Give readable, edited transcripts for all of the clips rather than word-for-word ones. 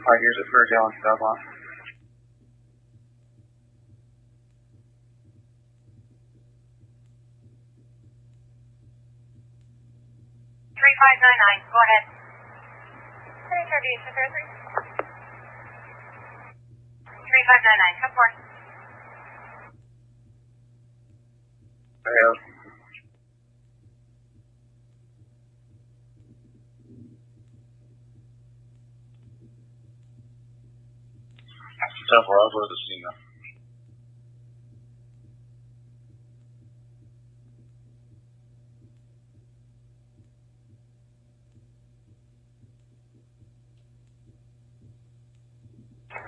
5 years at Ferndale and Belmont. 3599, go ahead. Introduce 3599, come forth. Yeah. Tough where I was with the scene now.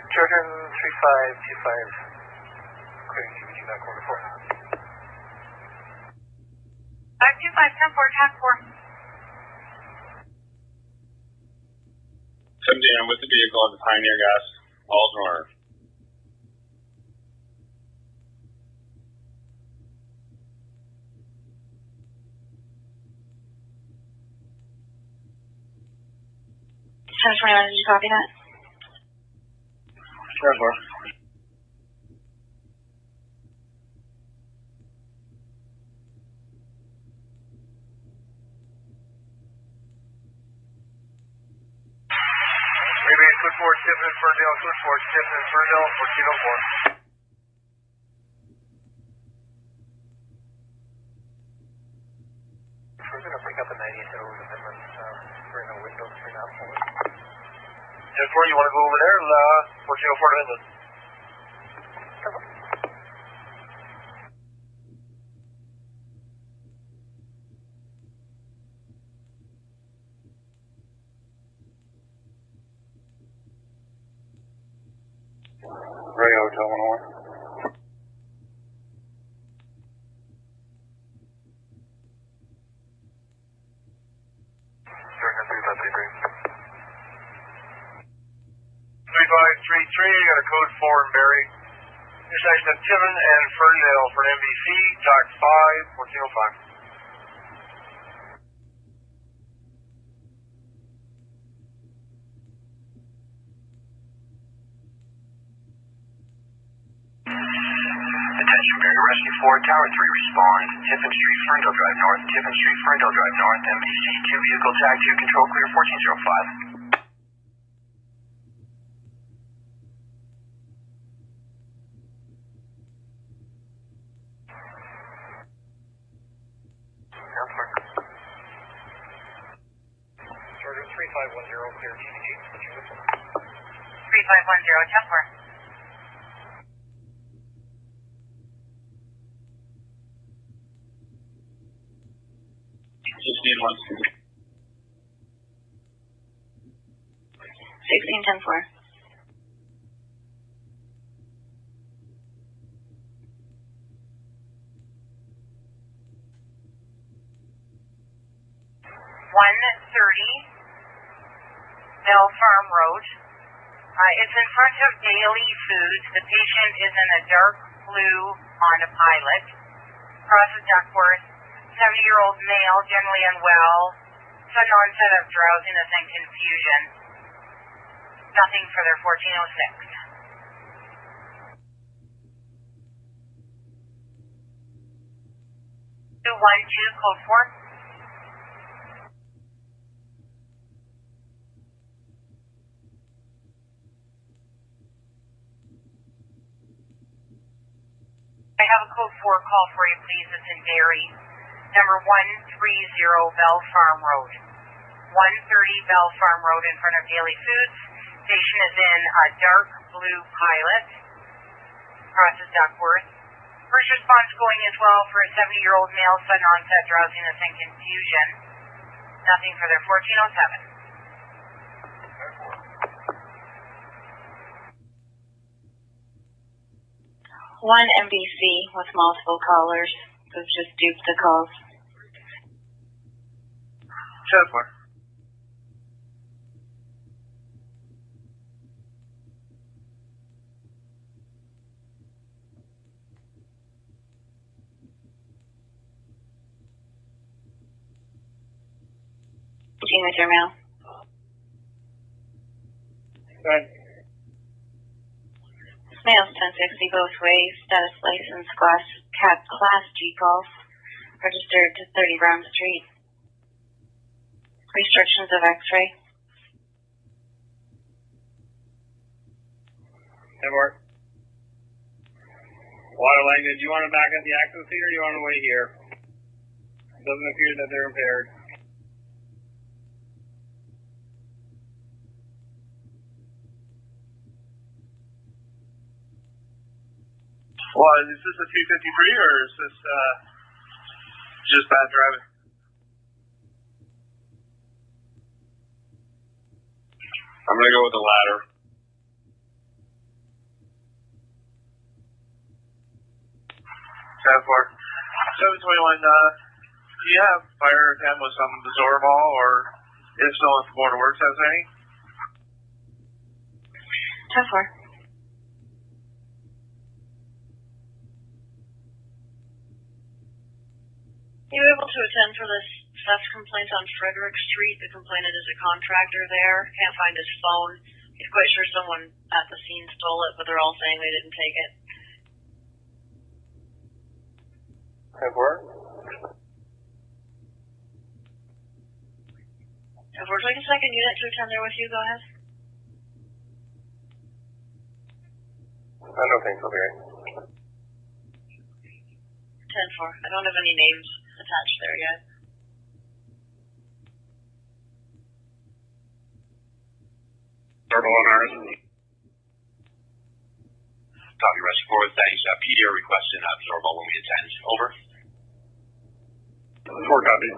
Jordan 3525, clearing GBG back order 4. 525, come forth, task 4. 70, I'm with the vehicle at the Pioneer Gas. All's in order. Did you copy that? Sure, sir. Maybe switch forward, Tiffin and Ferndale, switch forward, Tiffin and Ferndale, 1404. We're going to break up the 90th over the Midlands. We're in a window between that point. 10-4, you want to go over there? 1404 to Midlands. Ray Hotel 101. Jordan 3533, got a code 4 in Barrie. Intersection of Tiffin and Ferndale for an MBC, TAC 5, 1405. Attention Barrie Rescue 4, Tower 3 respond. Tiffin Street, Ferndale Drive North. Tiffin Street, Ferndale Drive North. MBC 2 vehicle tag 2 control clear 1405. Jordan 3510, clear GBG. 3510, task 4. One. 1610-4. Bell Farm Road. It's in front of Daily Foods. The patient is in a dark blue Honda Pilot. Crosses Duckworth. 70-year-old male, generally unwell. Sudden onset of drowsiness and confusion. Nothing further, 1406. 212, code 4. I have a code 4 call for you, please. It's in Barrie. Number 130 Bell Farm Road. 130 Bell Farm Road in front of Daily Foods. Patient is in a dark blue Pilot. Crosses Duckworth. First response going as well for a 70-year-old male, sudden onset drowsiness and confusion. Nothing further, 1407. One MBC with multiple callers. We've just duped the calls. 10-4. With your mail. Go ahead. Males 1060 both ways, status license class G golf, registered to 30 Brown Street. Restrictions of X-ray. Hey, Mark. Water line, did you want to back up the access seat or do you want to wait here? It doesn't appear that they're impaired. Well, is this a 253 or is this just bad driving? I'm going to go with the latter. For 721, do you have fire cameras on the Zormal, or if so, if the Board of Works has any? 10-4. You able to attend for this theft complaint on Frederick Street? The complainant is a contractor there. Can't find his phone. He's quite sure someone at the scene stole it, but they're all saying they didn't take it. 10-4. If we're taking a second unit to attend there with you, go ahead. I don't think so, Barrie. 10-4. I don't have any names attached there yet. Turtle on ours. Copy, Rescue 4, thanks. PD are requesting absorbable when we attend. Over. 4 copies.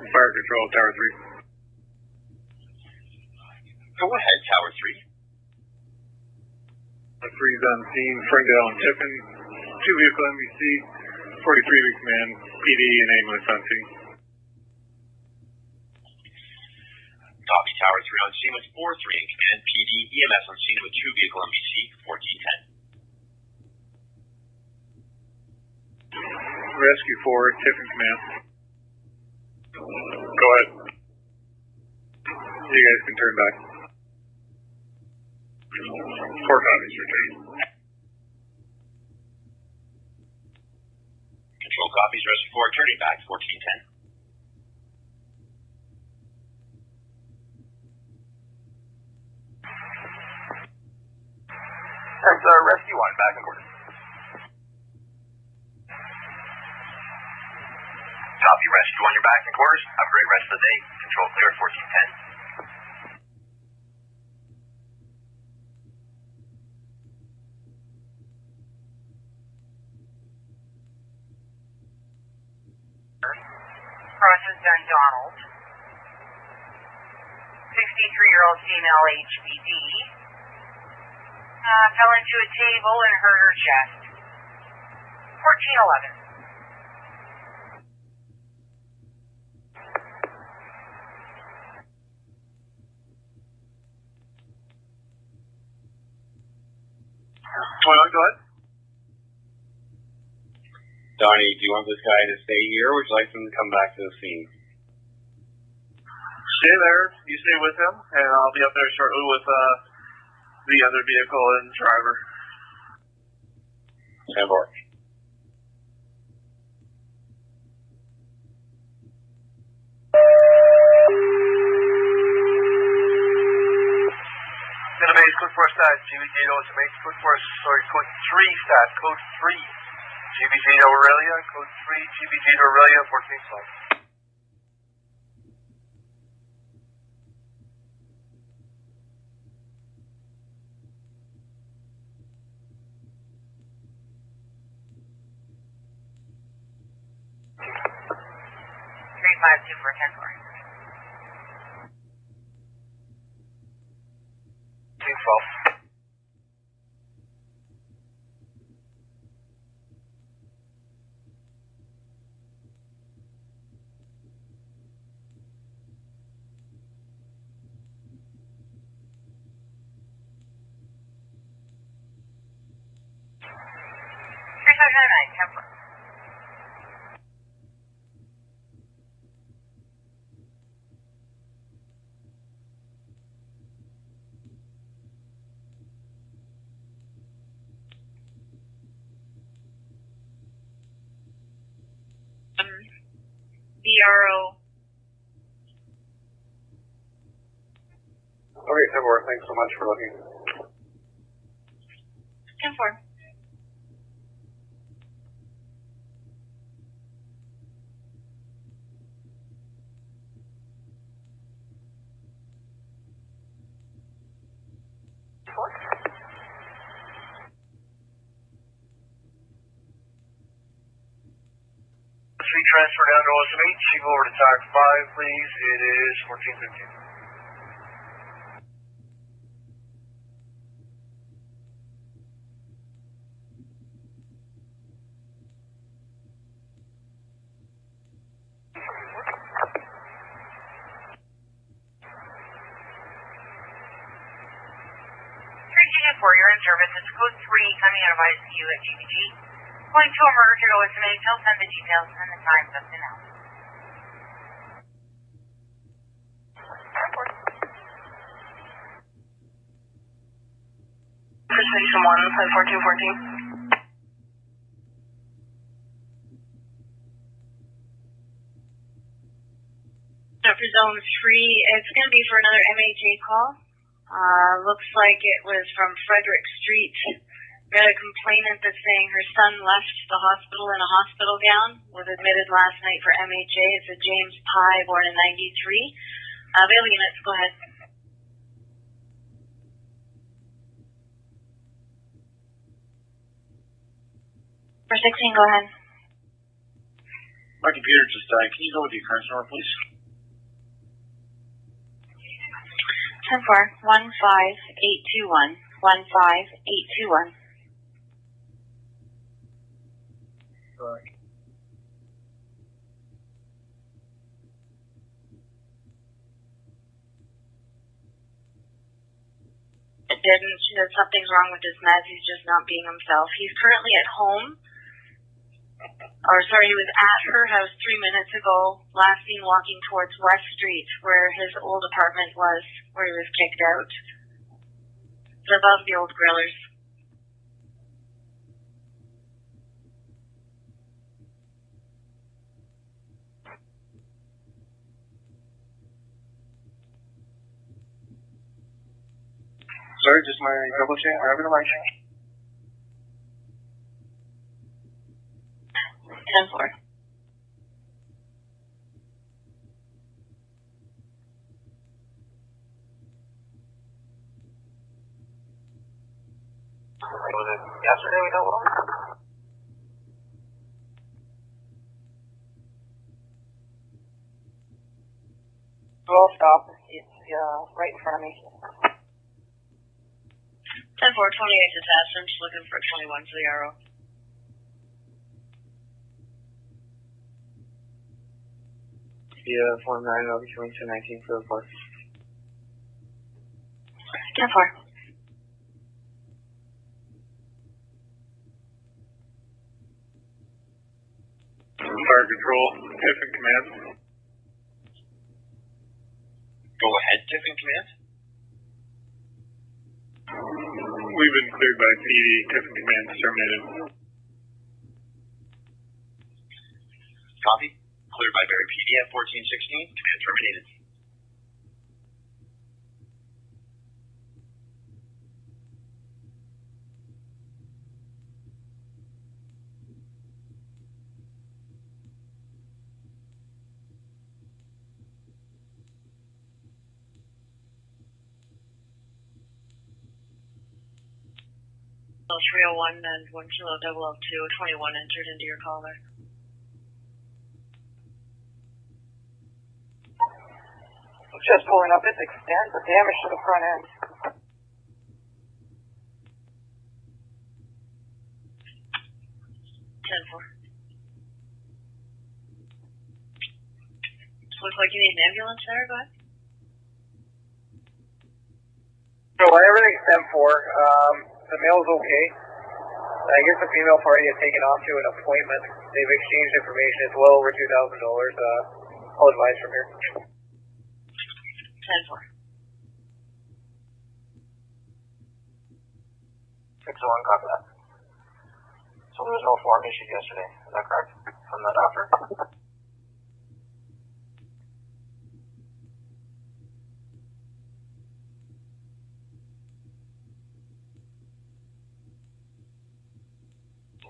Fire control, Tower 3. Go ahead, Tower 3. 3's on scene, Ferndale and Tiffin. 2 vehicle NBC, 43 weeks man, PD and ambulance on scene. Copy, Tower 3 on scene with 4-3 in command. PD, EMS on scene with 2 vehicle NBC, 1410. Rescue 4, Tiffin command. Go ahead. You guys can turn back. 4 copies, return. Control copies, Rescue 4, turning back, 1410. Thanks, Rescue 1, back in order. Copy, Rescue 1, you're back in quarters. Have a great rest of the day. Control clear, 1410. Crosses Dundonald. 63-year-old female HBD. Fell into a table and hurt her chest. 1411. Go ahead. Donnie, do you want this guy to stay here, or would you like him to come back to the scene? Stay there. You stay with him, and I'll be up there shortly with the other vehicle and driver. Stand by. Minimase, code 4 stat, GBG Automate, code 4, sorry, code 3 stat, code 3. GBG to Aurelia, code 3, GBG to Aurelia, 14 slow. For 10-4. 12. RO. Okay, 10-4, thanks so much for looking. 10-4. Street transfer down to OSM 8, Chief over to TAC 5, please. It is 1415. For your in service, it's code 3 coming out of ICU at GBG. Going to emerge at OSMA, they'll send the details and the time just announced. Station 1, 1414. For zone 3, it's going to be for another MHA call. Looks like it was from Frederick Street. We had a complainant that's saying her son left the hospital in a hospital gown, was admitted last night for MHA. It's a James Pye, born in 93. Avail units, go ahead. For 16, go ahead. My computer just died. Can you go with the occurrence number, please? 10-4, 15821, 15821. Right. It didn't. She said something's wrong with his meds. He's just not being himself. He's currently at home. He was at her house 3 minutes ago, last seen walking towards West Street, where his old apartment was, where he was kicked out. It's above the old grillers. Sorry, just my double check. I'm having a right check. 10-4. Was it yesterday we dealt with them? Roll stop. It's right in front of me. 10-4, 28 to test. I'm just looking for 21 for the RO. Yeah, Form 9, I'll be showing 219 for the 4. 10-4. Fire control, Tiffin command. Go ahead, Tiffin command. We've been cleared by PD, Tiffin command terminated. Copy. Cleared by Barrie PD at 1416. Command terminated. So 301 and 1 kilo 002, 21 entered into your call there. Just pulling up its extent, the damage to the front end. 10-4. Looks like you need an ambulance there, go ahead. So everything's 10-4. The male's okay. I guess the female party has taken off to an appointment. They've exchanged information. It's well over $2,000. I'll advise from here. 10-4. 601, copy that. So there was no form issued yesterday, is that correct? From the doctor?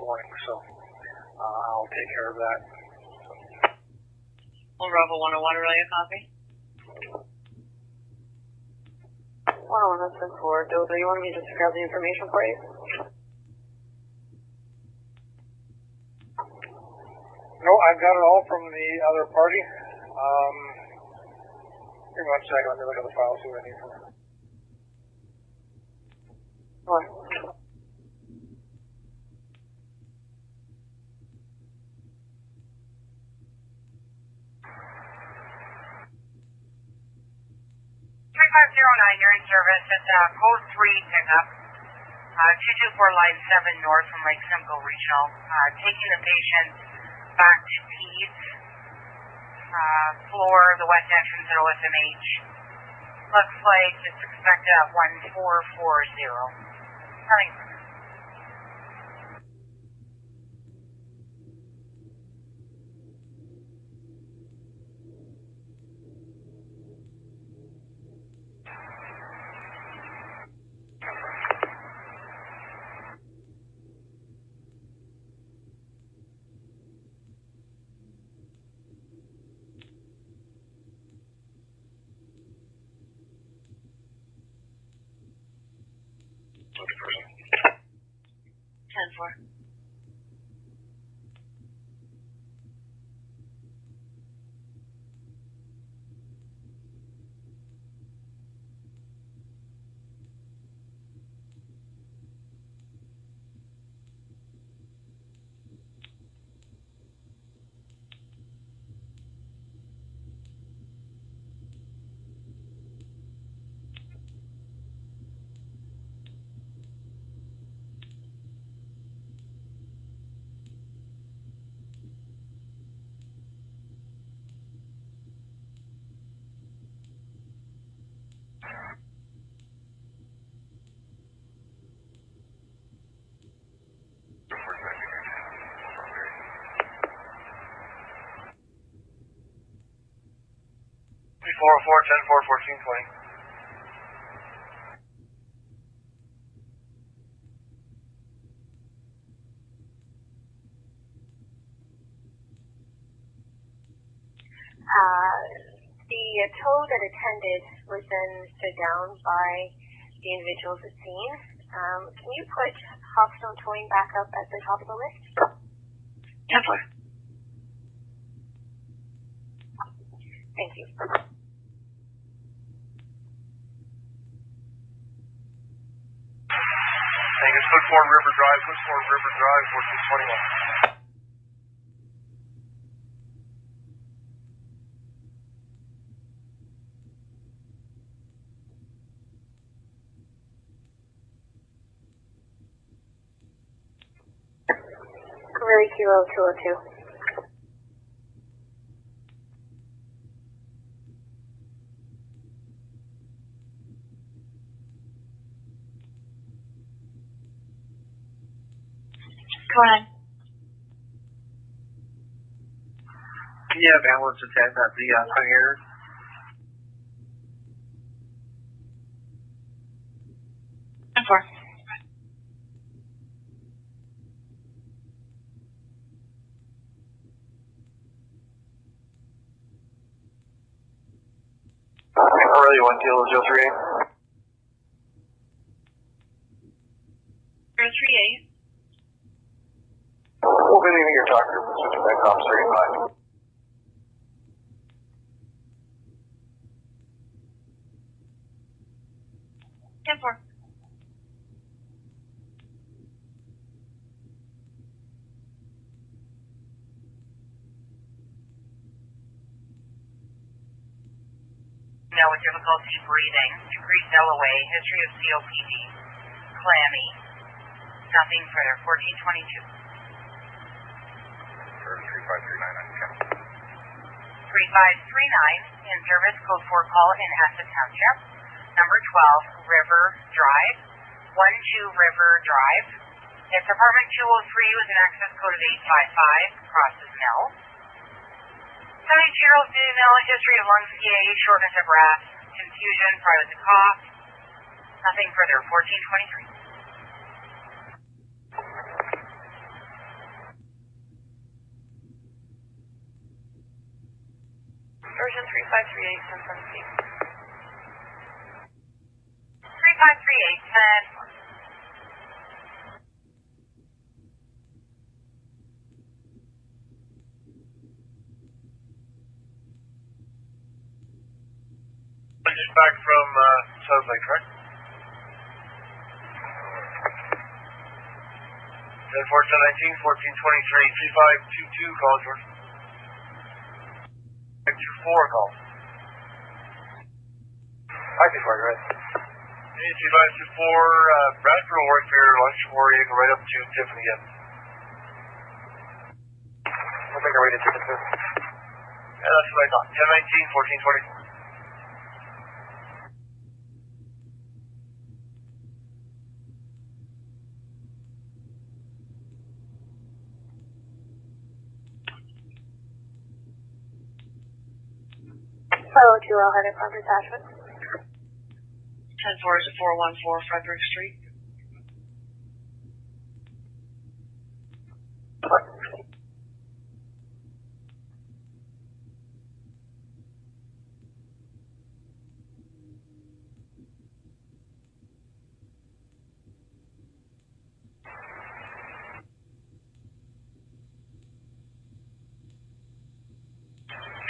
morning, so I'll take care of that. Will Bravo want a water relay a copy? 111 Simcoe, Dozer, you want me to just grab the information for you? No, I've got it all from the other party. Give me 1 second, let me look at the file, see what I need from it. What? 3509, you're in service. It's code 3 pickup. 224 line 7 north from Lake Simcoe Regional. Taking the patient back to Peds. Floor, the west entrance at OSMH. Looks like it's expected at 1440. Nothing. Ten four. Four 10-4, 14-20. The tow that attended was then stood down by the individuals at scene. Can you put Hopstone Towing back up at the top of the list? Templar. Thank you. Angus, Foot 4 River Drive, 1421. Really 20202. Go ahead. Can you have ambulance attend at the fire? Ten four. Really 1-0-3. 038. We'll be leaving your talk group and switching back to Officer 85. Ten four. Now with difficulty breathing, decreased LOA, history of COPD, clammy, nothing further, 1422. 3539 on 3539 in service, code 4 call in Asset Township. Number 12, River Drive, 12 River Drive. It's apartment 203 with an access code of 855, crosses Mill. 72-year-old female, history of lung CA, shortness of breath, confusion, private to cough. Nothing further, 1423. 3538, San Francisco. 3538, San. Just back from South Lake, correct? 10-4-10-19, 1423, 3522, call, George. 24, call. Hi, 24, go ahead. 3524, Bradford will work for your lunch for you, go right up to Tiffany again. We'll make our way to Tiffany. Yeah, that's what I thought. 10-19, 1424. Hello, 2L headed from detachment. 10-4 is 414 Frederick Street.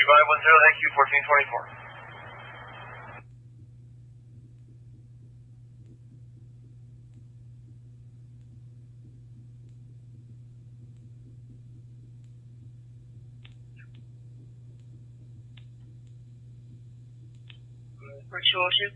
Goodbye, 10, thank you, 1424. Or 202.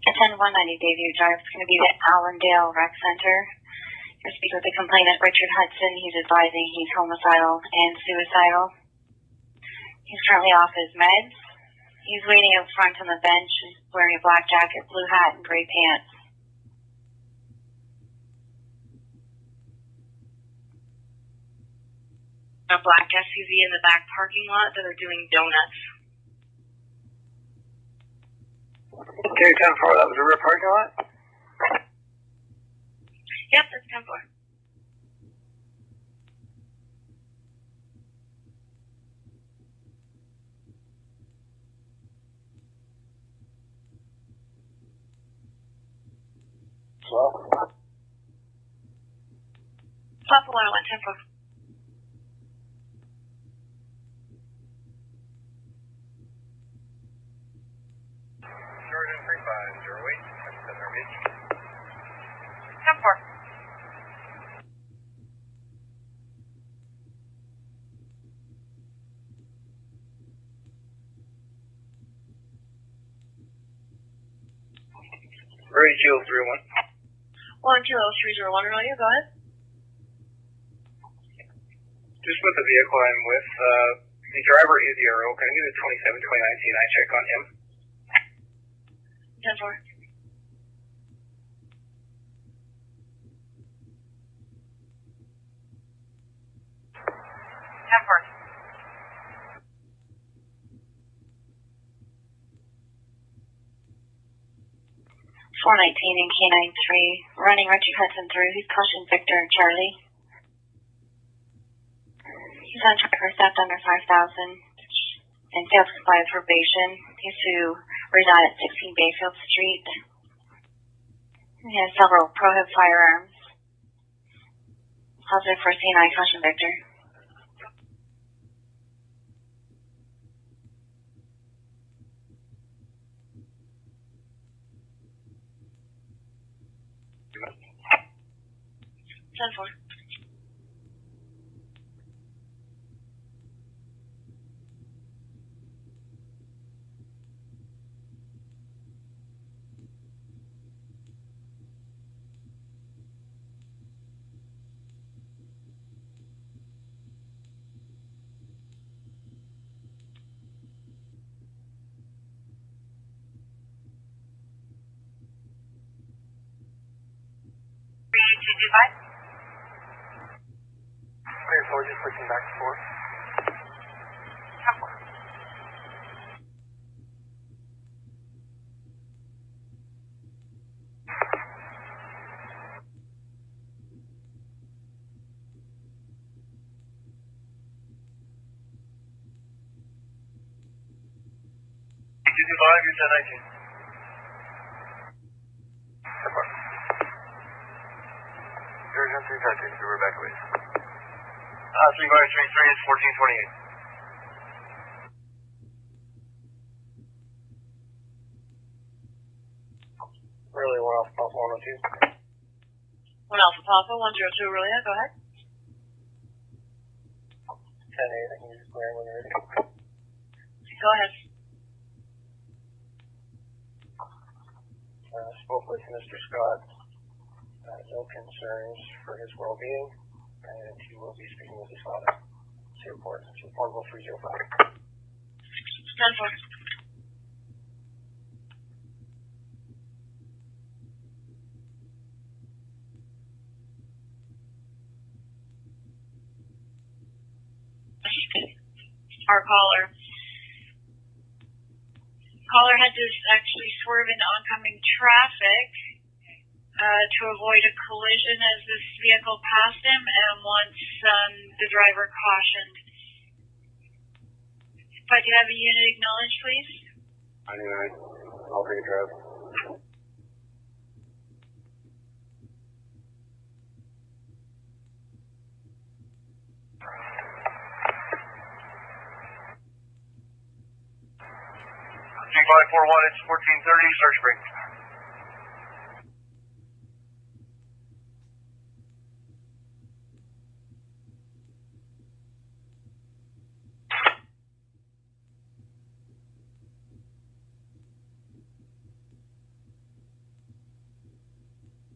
At 10-190 Dayview Drive, it's going to be the Allendale Rec Center. You'll speak with the complainant, Richard Hudson. He's advising he's homicidal and suicidal. He's currently off his meds. He's waiting out front on the bench, wearing a black jacket, blue hat, and gray pants. A black SUV in the back parking lot that are doing donuts. Okay, 10-4, that was a rear parking lot? Yep, that's 10-4. Papa 101, 10-4. Jordan 3508, that's our beach. 10-4. Barrie Shield 301. 120-301, earlier, go ahead. Just with the vehicle I'm with, the driver is the RO. Can I get a 27-2019 eye check on him? 10-4. .419 and K93, running Richard Hudson through. He's caution Victor and Charlie. He's on track for theft under 5,000 and failed to comply with probation. He's to reside at 16 Bayfield Street. He has several prohib firearms. Positive for C&I, caution Victor. .4. Okay, so we're just switching back to 4. 10-4. you're 1019. Surgeon 3 we're back away. 3533 is 1428. Really, 1 Alpha Papa 102. 1 Alpha Papa 102 Aurelia, go ahead. 10-8, I can use clear when you're ready. Go ahead. Spoke with Mr. Scott. No concerns for his well-being, and he will be speaking with his father. Report. It's reportable 305. 10-4. Our caller had to actually swerve into oncoming traffic to avoid a collision as this vehicle passed him, and once the driver cautioned. If I could have a unit acknowledged, please. 99, I'll take a drive. G541, it's 1430, search break.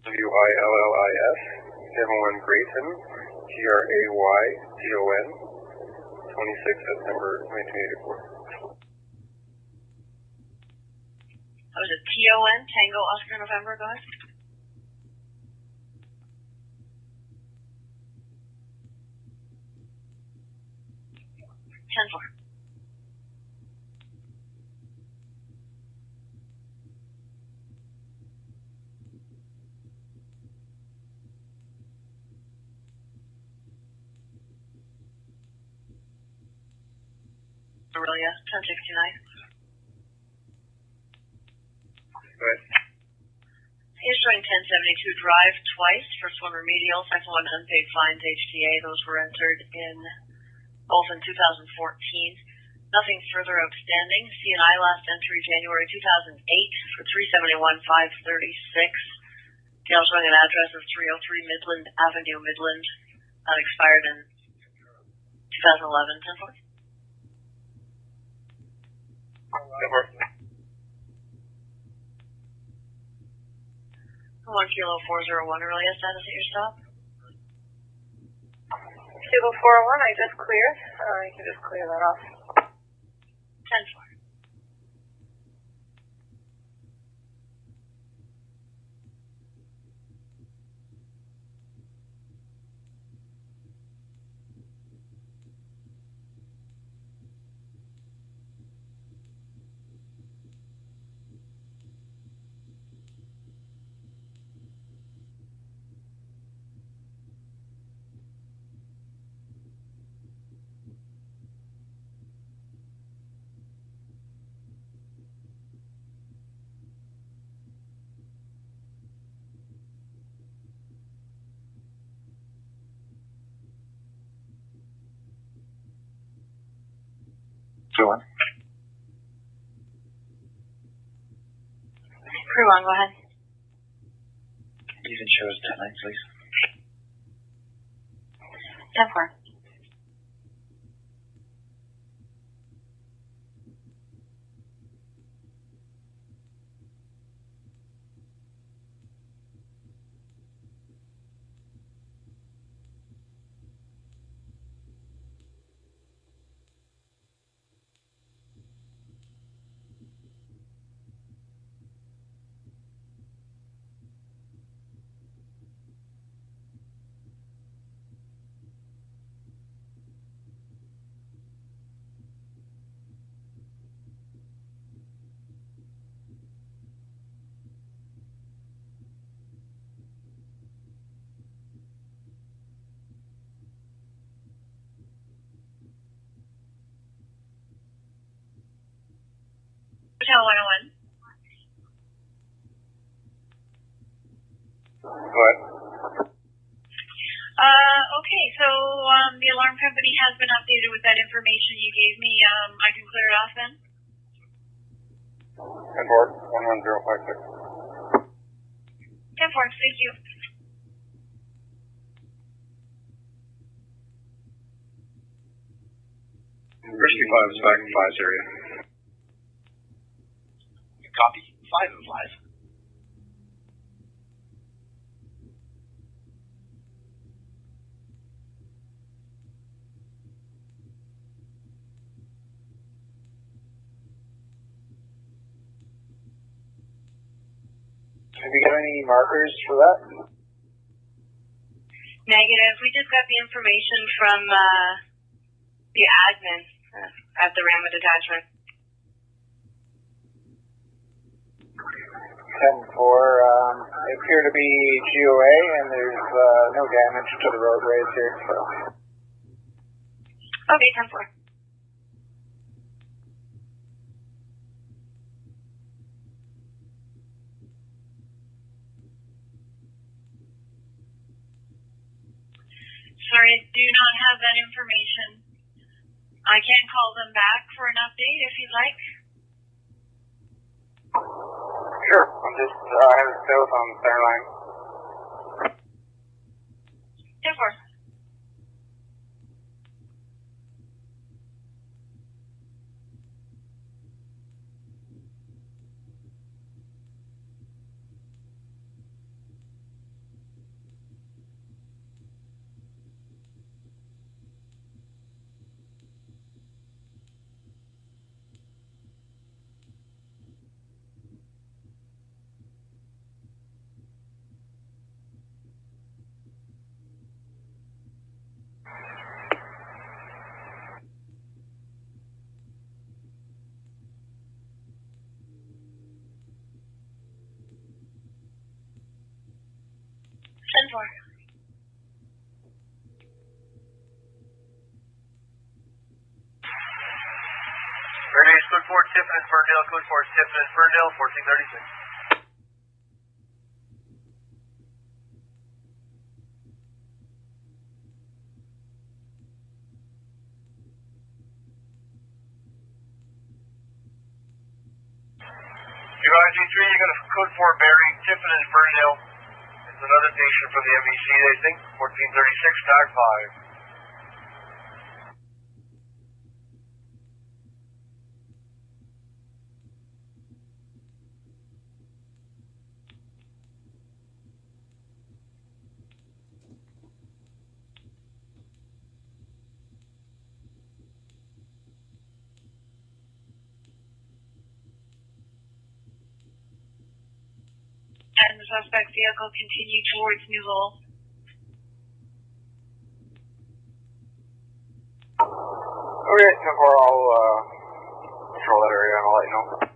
WILLIS, 71 Grayson, GRAYTON, 26 September 1984. That was a TON, Tango Oscar November, go ahead. 10-4. Aurelia, 1069. Right. He's showing 1072 drive twice. First one remedial, second one unpaid fines, HTA. Those were entered in both in 2014. Nothing further outstanding. C&I last entry January 2008 for 371,536. Dale showing an address of 303 Midland Avenue, Midland. That expired in 2011. 10-4. 1 Kilo 401 Aurelia, status at your stop. Kilo 401, I just cleared. You can just clear that off. 10-4. Go on. Crew on, go ahead. Even show us 10-9, please. 10-4. Simcoe 101. What? Okay, so the alarm company has been updated with that information you gave me. I can clear it off then? 10-4, 11056. 10-4, thank you. Rescue 5 is back in 5's area. Copy. 5 and 5. Have you got any markers for that? Negative. We just got the information from the admin at the Ramah detachment. 10-4, they appear to be GOA, and there's no damage to the roadways here, so. Okay, 10-4. Sorry, I do not have that information. I can call them back for an update if you'd like. Sure, I'm just headed south on the center line. 10-4. Barrie, code 4, Tiffin and Ferndale, code 4, Tiffin and Ferndale, 1436. IG3, you got a code 4 Barrie, Tiffin and Ferndale. It's another patient from the MVC, I think, 1436, tag 5. And the suspect vehicle continued towards New Lowell. Okay, 10-4, I'll control that area and I'll let you know.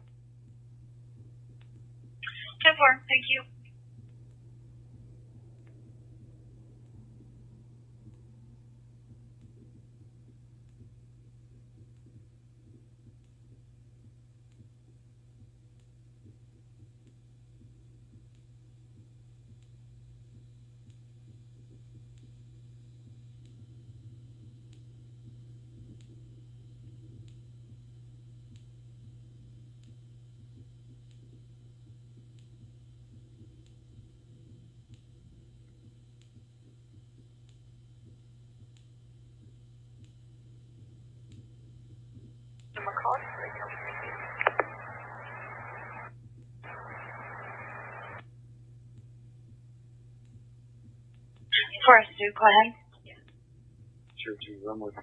10-4, thank you. Forest, do go ahead. Sure, to run with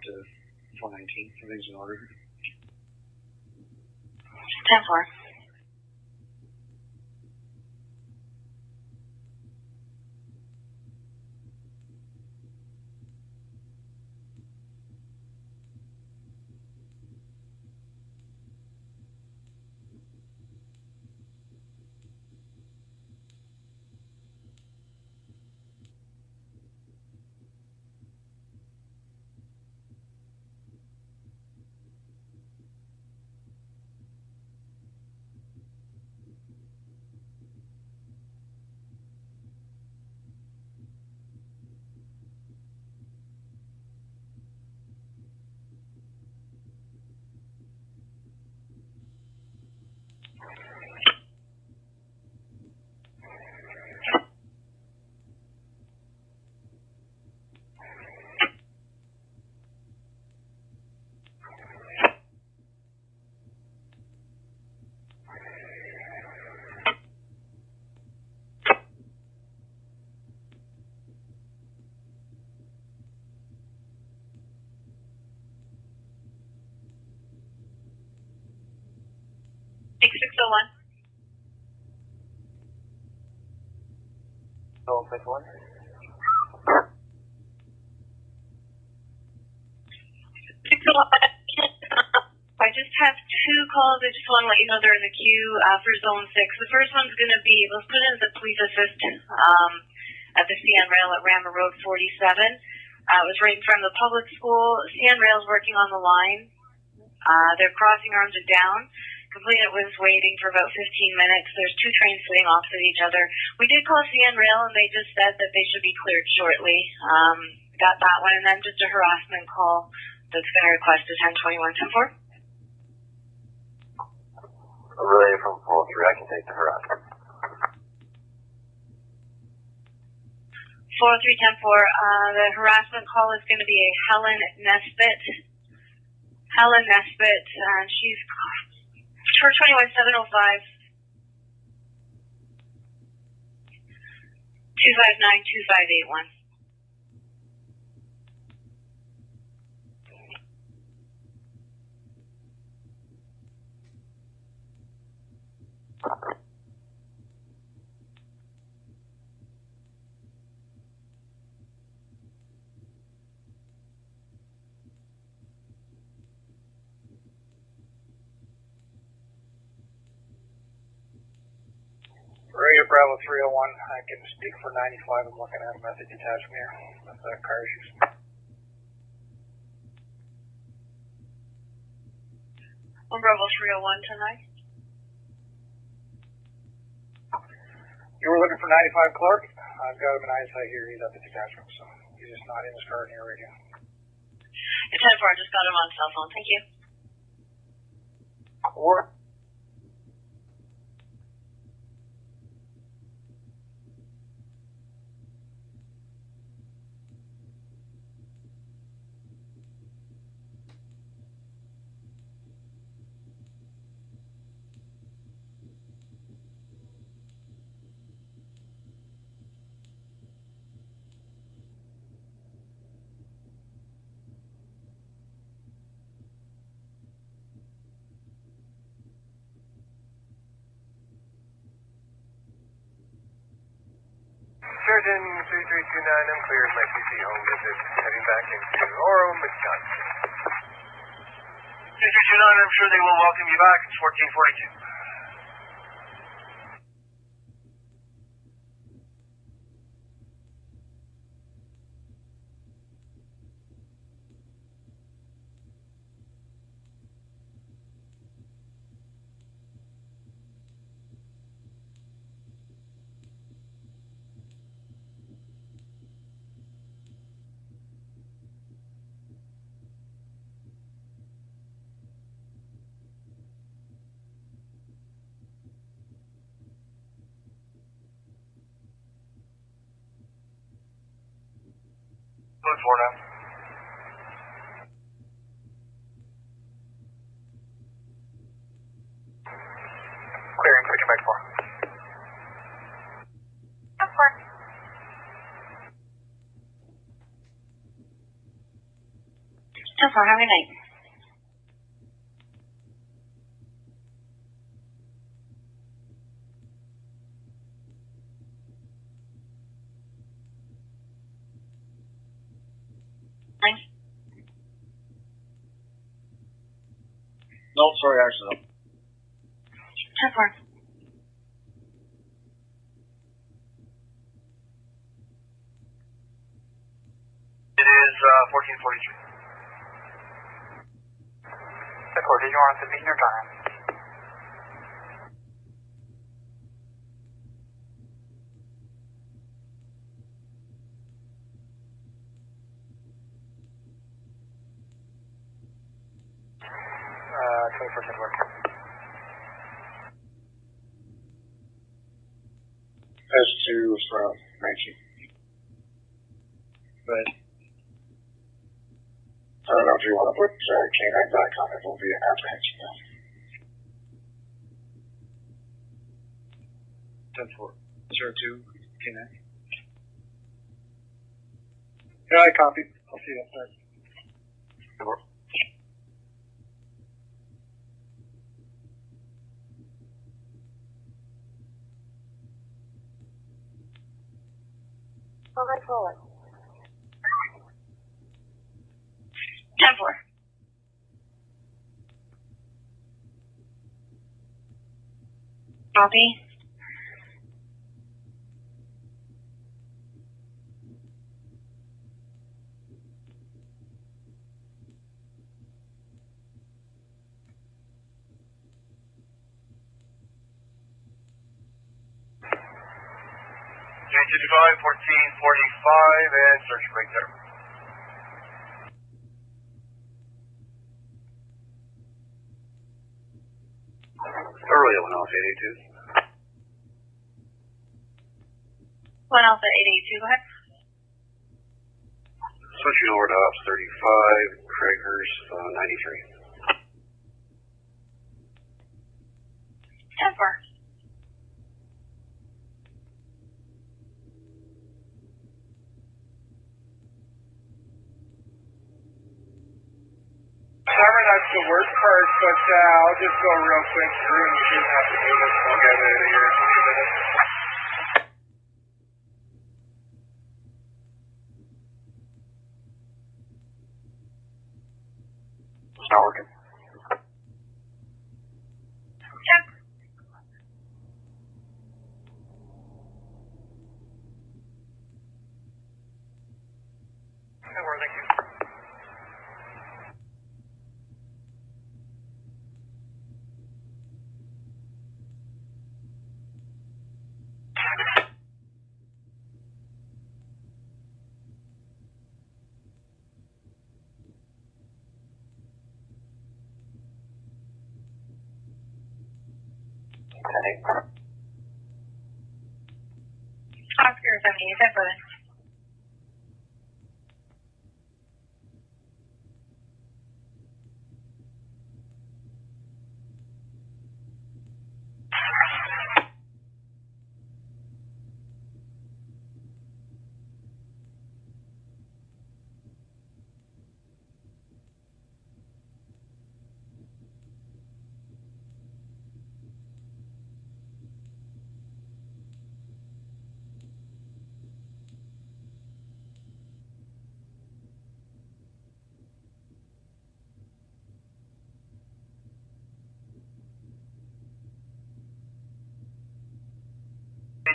419. Everything's in order. 10-4. So, 6-1. I just have two calls. I just want to let you know they're in the queue for Zone 6. The first one's going to be, let's put in the police assist at the CN Rail at Rammer Road 47. It was right in front of the public school. CN Rail's working on the line. Their crossing arms are down. Complainant was waiting for about 15 minutes. There's two trains sitting opposite each other. We did call CN Rail, and they just said that they should be cleared shortly. Got that one, and then just a harassment call that's been requested, 1021-10-4. Relay from 403, I can take the harassment. 403-10-4, the harassment call is going to be a Helen Nesbitt. She's for 21705 259-2581. Radio Bravo 301, I can speak for 95. I'm looking at a message attachment here with car issues. On Bravo 301 tonight. You were looking for 95 Clark? I've got him in eyesight here. He's at the detachment, so he's just not in his car in here right now. It's 10-4, I just got him on cell phone. Thank you. Or Surgeon 3329, I'm cleared my PC home visit, heading back into Oro, Wisconsin. 3329, I'm sure they will welcome you back. It's 1442. Code 4 now. Clearing, switch back 4. Of course. 10-4, have a good night. No, sorry, actually, no. 10-4. It is 1443. Record, did you want us to meet in your time? S2 was from 19. But I don't know if you want to put K9 back on it. It will be an apprehension now. 10-4. 02, K9. yeah, I copy. I'll see you upstairs. Well, let's roll it. 10-4. Copy. J55, 1445, and search break there. Early 1 Alpha 882. 1 Alpha 882, go ahead. Switching over to Ops 35, Craiger's 93. 10-4. Summer, that's the worst part, but I'll just go real quick through and shouldn't have to do this. We'll get out of here in 2 minutes. It's not working. Check. Thank you. Oscar 78, 10-4 then.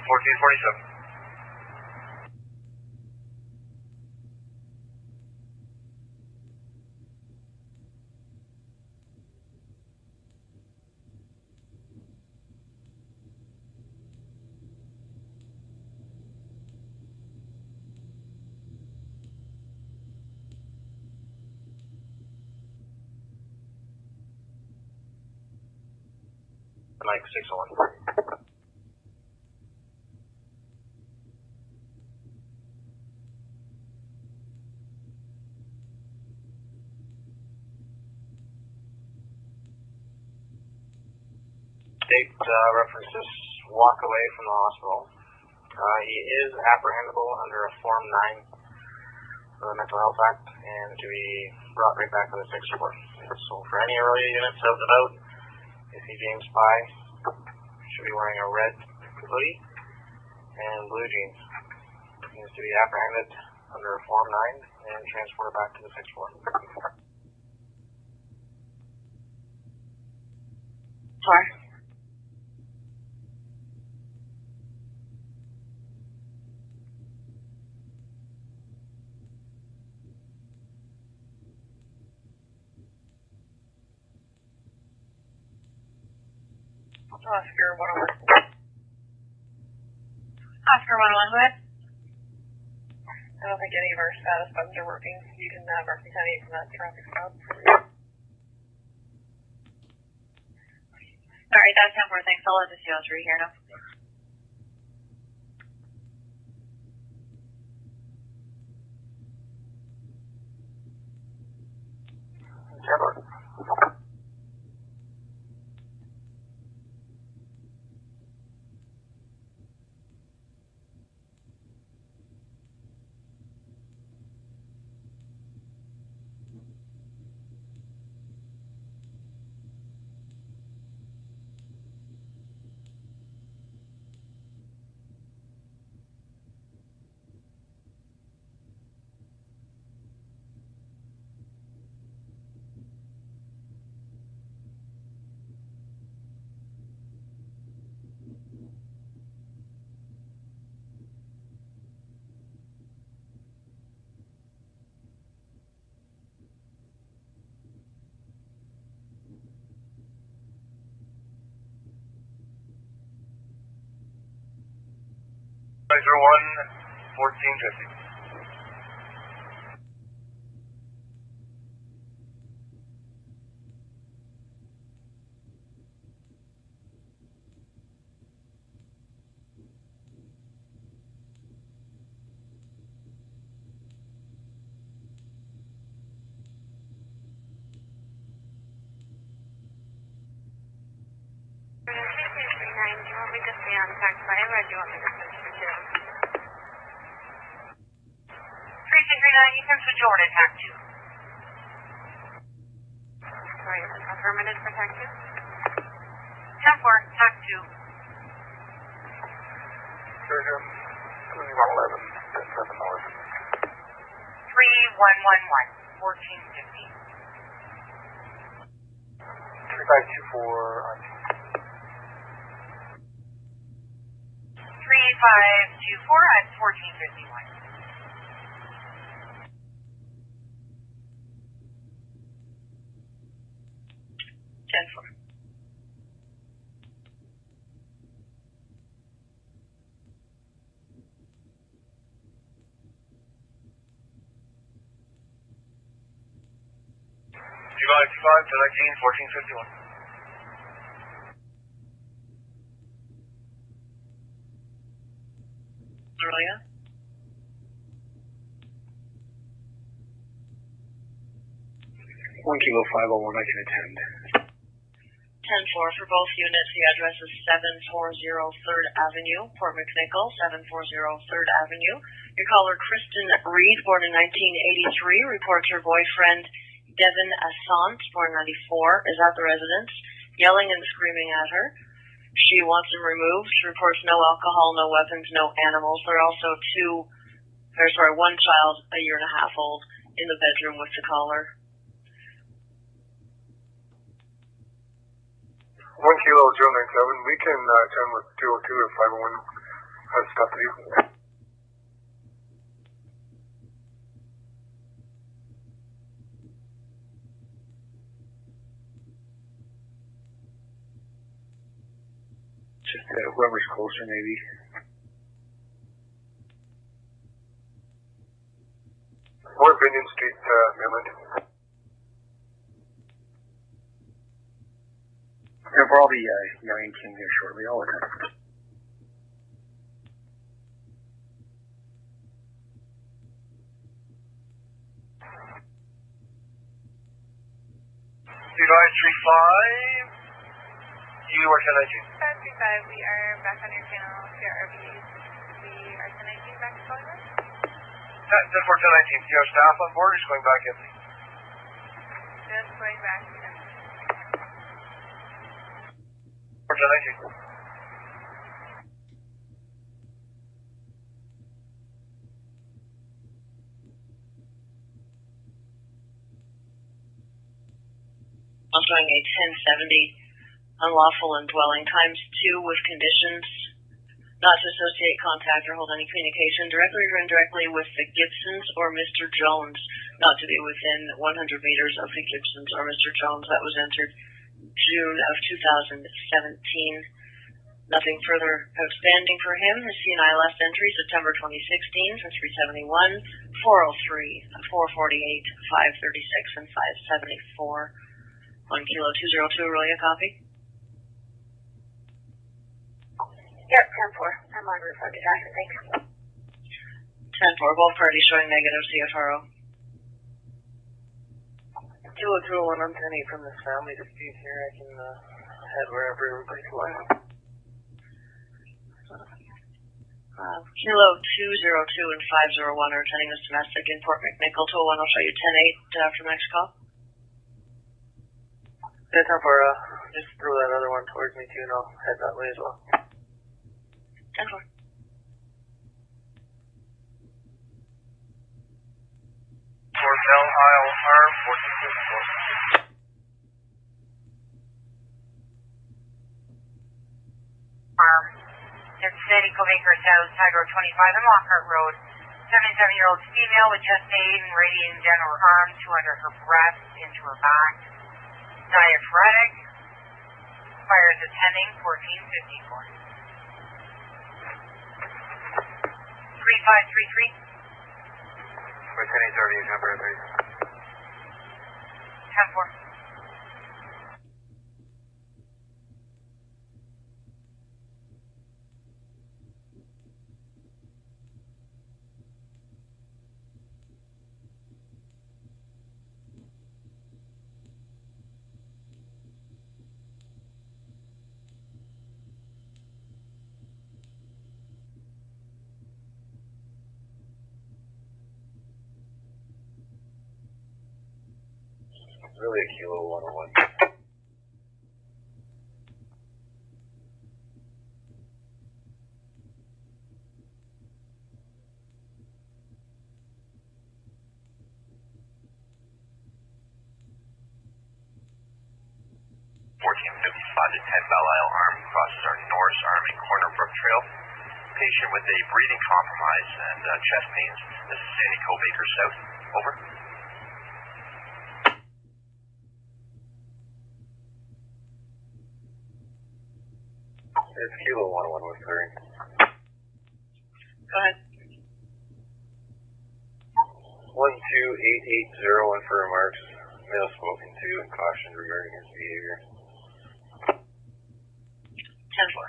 $14.47. Mike 601. State references walk away from the hospital. He is apprehendable under a Form 9 of the Mental Health Act and to be brought right back to the 6th floor. So for any earlier units out and about, you see James Pye should be wearing a red hoodie and blue jeans. He is to be apprehended under a Form 9 and transported back to the 6th floor. 4. Oscar 101. Oscar 101, go ahead. I don't think any of our status buttons are working. You can represent any from that traffic stop. Alright, that's 10-4, thanks. I'll let the CO3 here now. 1450. Do you want me to stay on tax 5 or do you want me to switch to 2? 3339, you can switch over to TAC 2. Sorry, affirmative for tax 2? 10-4, TAC 2. Sure, 2111, $7. 3111, 1450. 3524 on 3524 at 1451. July 25 to 19, 1451. Australia. 1 Kilo 501, I can attend. 10-4 for both units. The address is 740 3rd Avenue, Port McNichol, 740 3rd Avenue. Your caller, Kristen Reed, born in 1983, reports her boyfriend, Devin Assant, born 94, is at the residence, yelling and screaming at her. She wants him removed. She reports no alcohol, no weapons, no animals. There are also one child, a year and a half old, in the bedroom with the caller. 1 Kilo 097, we can attend with 202 if 501 has stuff to do. Just whoever's closer, maybe. Or Binion Street, Midland. And for all the young king here shortly, I'll attend. July 35, you are 1019. 535, we are back on your channel, CRV. We are 1019 back to calling us? 10-4, 1019. Do you have staff on board or just going back empty? Just going back to 1019. I'm showing a 1070 unlawful indwelling times 2 with conditions not to associate, contact, or hold any communication directly or indirectly with the Gibsons or Mr. Jones, not to be within 100 meters of the Gibsons or Mr. Jones. That was entered June of 2017. Nothing further outstanding for him. His CNI last entry, September 2016 for 371, 403, 448, 536, and 574. 1 Kilo 202, Aurelia, copy. Yep, 10-4. I'm on route 5 to Jackson, thanks. 10-4, both parties showing negative CFRO. Kilo 201, I'm 10-8 from this family dispute here. I can head wherever everybody's going. Kilo 202 and 501 are attending this domestic in Port McNichol. 201, I'll show you 10-8 for next call. Yeah, 10-4, just throw that other one towards me too, and I'll head that way as well. 10-4. For Bell Isle Arm, 1454. It's Simcoe Baker's House, Hydro 25 and Lockhart Road. 77-year-old female with chest pain, radiating down her arm, 2 under her breast, into her back. Diaphoretic. Fire is attending, 1454. With any RV number 3. 10-4. Really a kilo 101. To 10 Belle Isle Arm crosses our Norris Arm and Corner Brook Trail. Patient with a breathing compromise and chest pains. This is Sandy Baker South. Over. It's kilo 101 with clearing. Go ahead. 12880 and for remarks. Male spoken to and cautioned regarding his behavior. 10-4.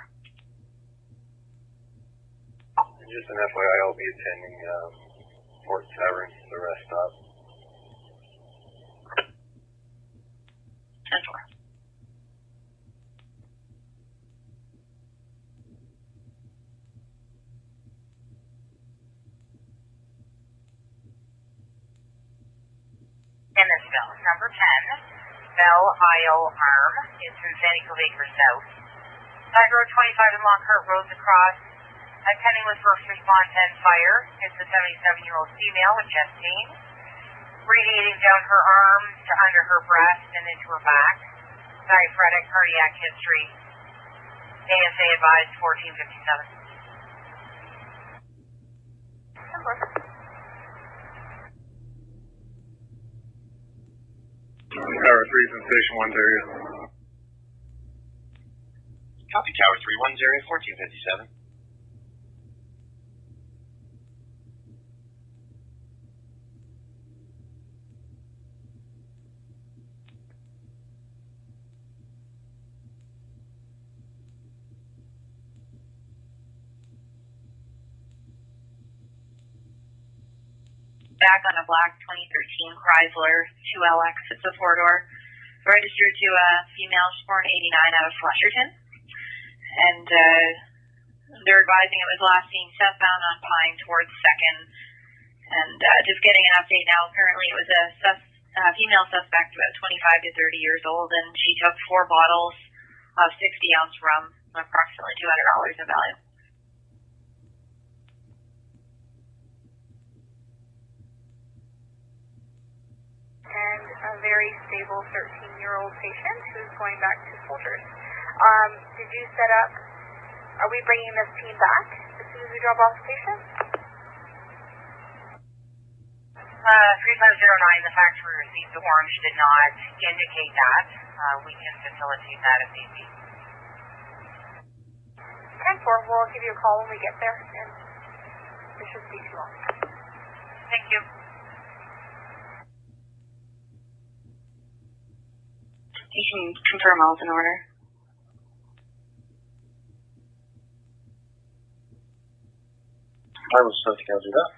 Just an FYI, I'll be attending Fort Tavern, the rest stop. 10-4. Innisfil, number 10, Belle Isle Arm is from Simcoe Baker South. Side road 25 and Lockhart Roads across. Attending with first response and fire. It's a 77-year-old female with chest pain. Radiating down her arm to under her breast and into her back. Diaphoretic cardiac history. ASA advised 1457. Tower 3 from Station 1's area. Copy, Tower 3, 1's area, 1457. Back on a black 2013 Chrysler 2LX. It's a four-door, registered to a female, born 89 out of Flusherton. And they're advising it was last seen southbound on Pine towards 2nd. And just getting an update now, apparently it was a female suspect about 25 to 30 years old, and she took 4 bottles of 60-ounce rum, approximately $200 in value. And a very stable 13-year-old patient who's going back to Soldiers. Did you set up, are we bringing this team back as soon as we drop off the patient? 3509, the factory receipt, the orange did not indicate that. We can facilitate that if need be. 10-4, we'll give you a call when we get there, and this shouldn't be too long. Thank you. You can confirm all's in order. I will start to go do that.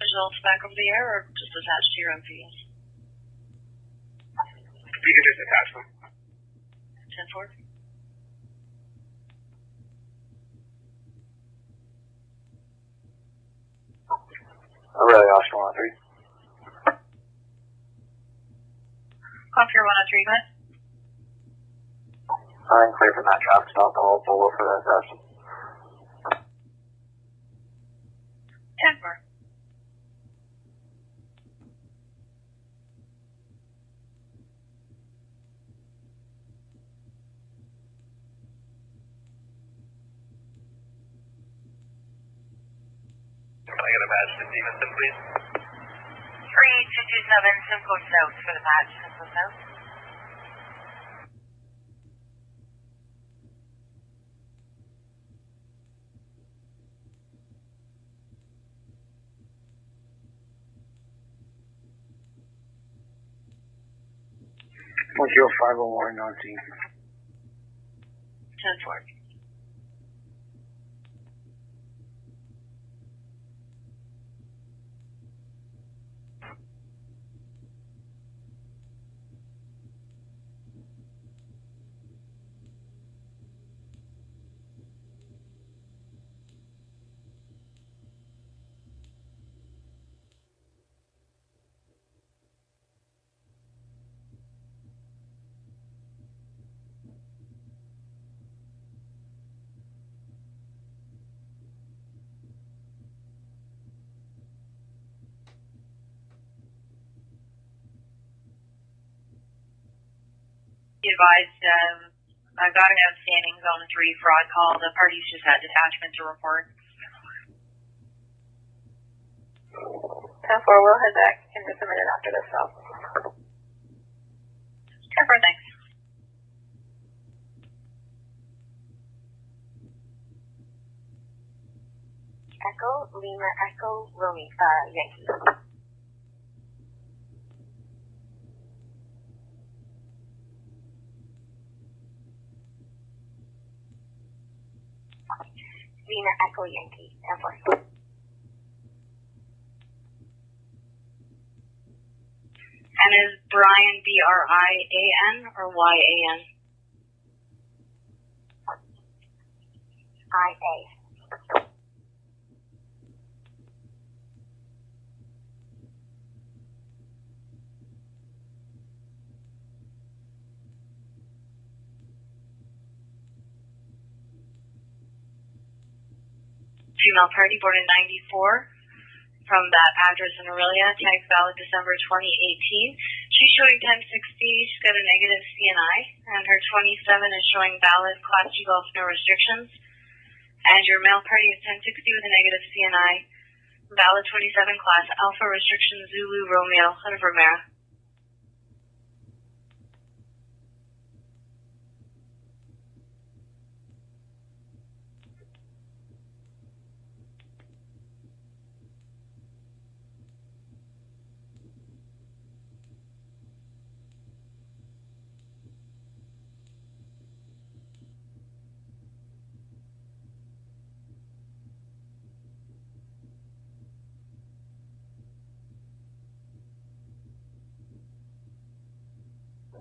Results back over the air or just attached to your MPs? You can just attach them. 10-4. Really, Oscar 103. Copy 103, go ahead. I'm clear from that traffic stop. I'll pull over for that session. 10-4. Can I get a badge to Stevenson, please? 3227 Simcoe South for the patch. Simcoe South. 10501 on scene. 10-4. Advised, I've got an outstanding Zone 3 fraud call. The parties just had detachment to report. 10-4, we'll head back in just a minute after this stop. 10-4, thanks. Echo, Lima, Echo, Romy, Yankee. Lima, Echo, Yankee, 10-4. And is Brian Brian or YAN? IA. Female party born in 94 from that address in Aurelia, tagged valid December 2018. She's showing 1060, she's got a negative CNI, and her 27 is showing valid Class G Golf, no restrictions. And your male party is 1060 with a negative CNI, valid 27 Class Alpha restriction Zulu Romeo out of Romero.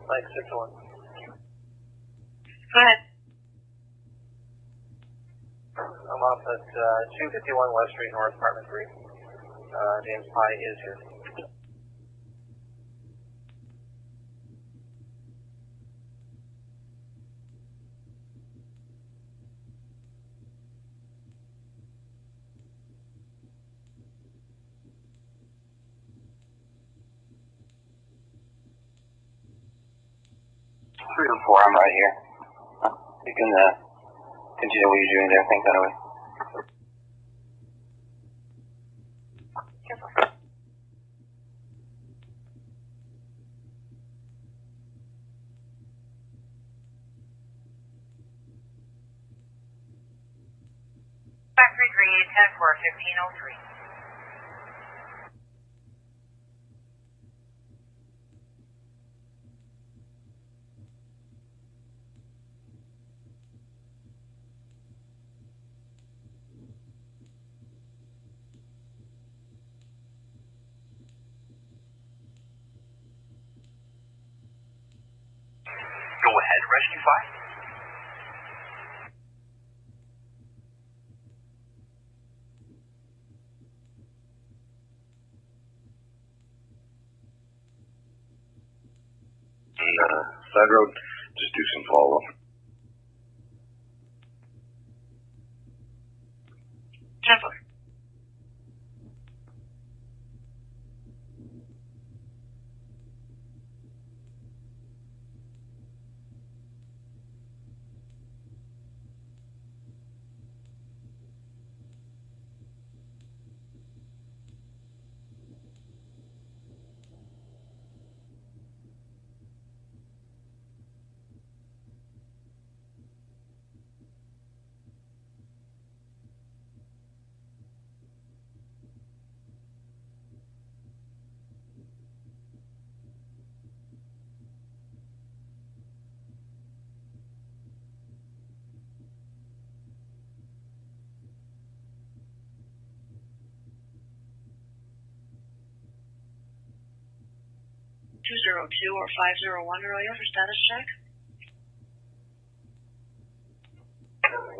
Mike 6-1. Go ahead. I'm off at 251 West Street North, Apartment 3. James Pye is here. Three or four, I'm right here. You can continue what you're doing there. Thanks anyway. Factory grade 10-4, 1503. Go ahead, Rescue 5. Side road, just do some follow. 10-4. 202 or 501 Aurelia for status check.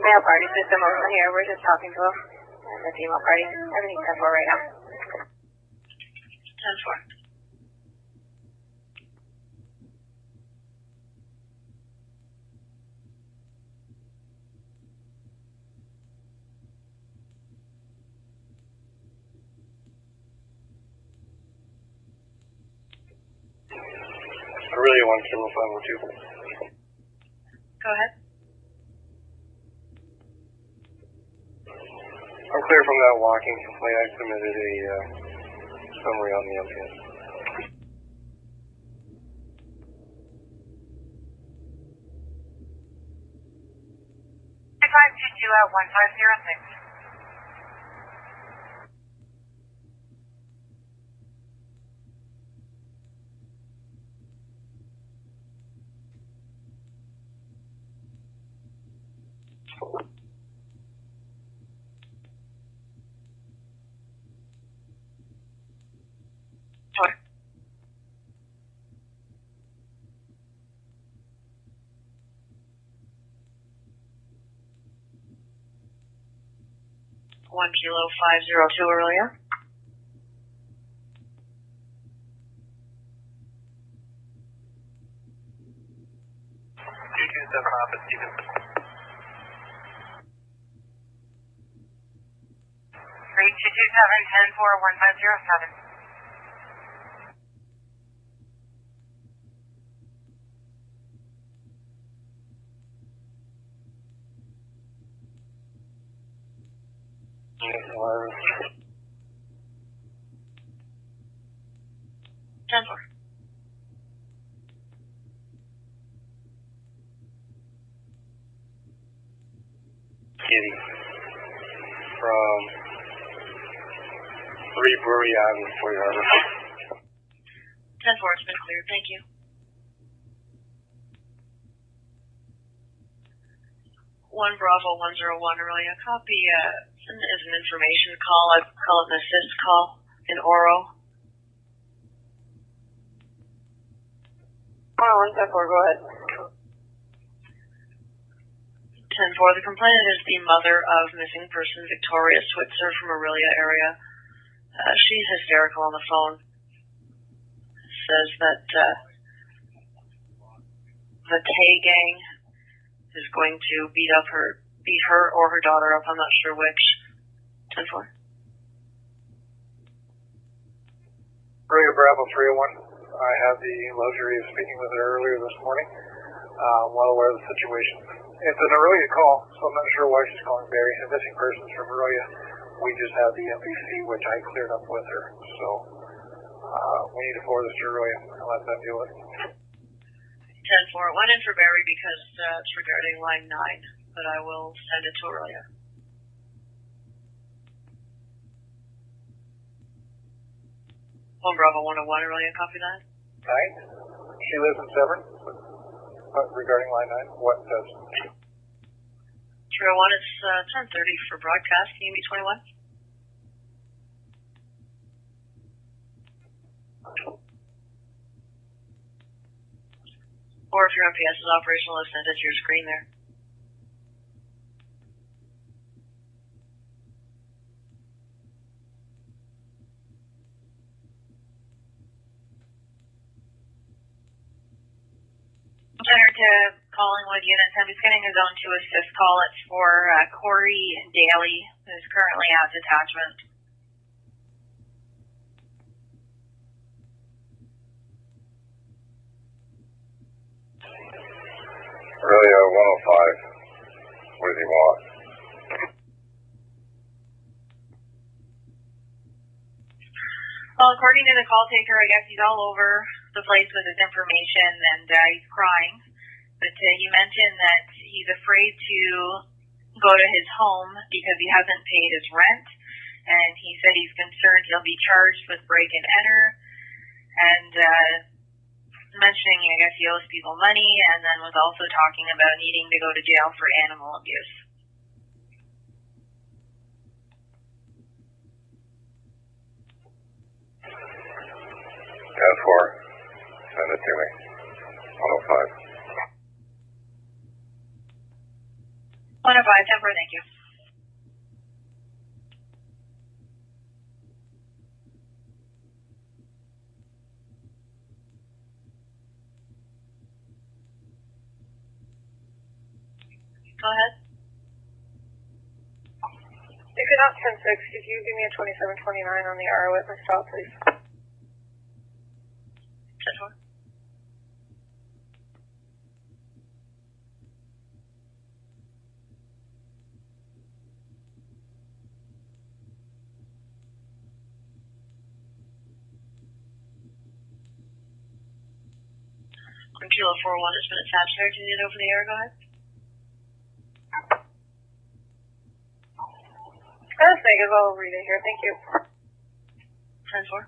Male party system over here. We're just talking to him. And the female party. Everything's 10-4 right now. 10-4. Really 1 Kilo 502. Go ahead. I'm clear from that walking complaint. I submitted a summary on the MPS. 522 at 1506. Sure. One Kilo 502 Aurelia. Office, Stevenson. 3227-10-4-1507. Denver. Kitty from 3 Barrie Avenue, Fort Harbor. 10-4, it's been cleared. Thank you. 1 Bravo 101 Aurelia. Copy is an information call. I call it an assist call in Oro. 110-4, go ahead. 10-4, the complainant is the mother of missing person Victoria Switzer from Aurelia area. She's hysterical on the phone. Says that the Tay gang is going to beat her or her daughter up. I'm not sure which. 10-4. Aurelia Bravo 301. I had the luxury of speaking with her earlier this morning. Well aware of the situation. It's an Aurelia call, so I'm not sure why she's calling Barrie. A missing persons from Aurelia. We just have the MPC, which I cleared up with her. So we need to forward this to Aurelia and let them deal with it. 10-4. It went in for Barrie because it's regarding line 9, but I will send it to Aurelia. One Bravo 101 Aurelia, copy that. 9? She lives in Severn. Regarding line 9, what does? 301, it's 10:30 for broadcast. Can you meet 21? Or if your MPS is operational, I'll send it to your screen there. Center to Collingwood Unit 10. Just getting a zone 2 assist call. It's for Corey Daly, who's currently at detachment. Aurelia 105. What does he want? Well, according to the call taker, I guess he's all over the place with his information and he's crying. But you mentioned that he's afraid to go to his home because he hasn't paid his rent. And he said he's concerned he'll be charged with break and enter. And mentioning, I guess, he owes people money, and then was also talking about needing to go to jail for animal abuse. That's for to me. 105. 105, 10-4, thank you. Go ahead. If you're not 10-6, could you give me a 2729 on the RO at my stop, please? 10-4. On Kilo 41, it's been at Sabs there. Can you get over the air? Go ahead. That's negative. I'll read it here. Thank you. 10-4.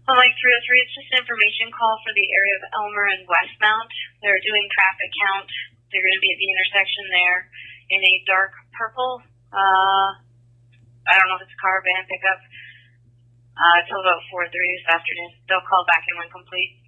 On Lake 303, it's just an information call for the area of Elmer and Westmount. They're doing traffic count. They're going to be at the intersection there in a dark purple. I don't know if it's a car, van, pickup. Till about 4:30 this afternoon. They'll call back in when complete.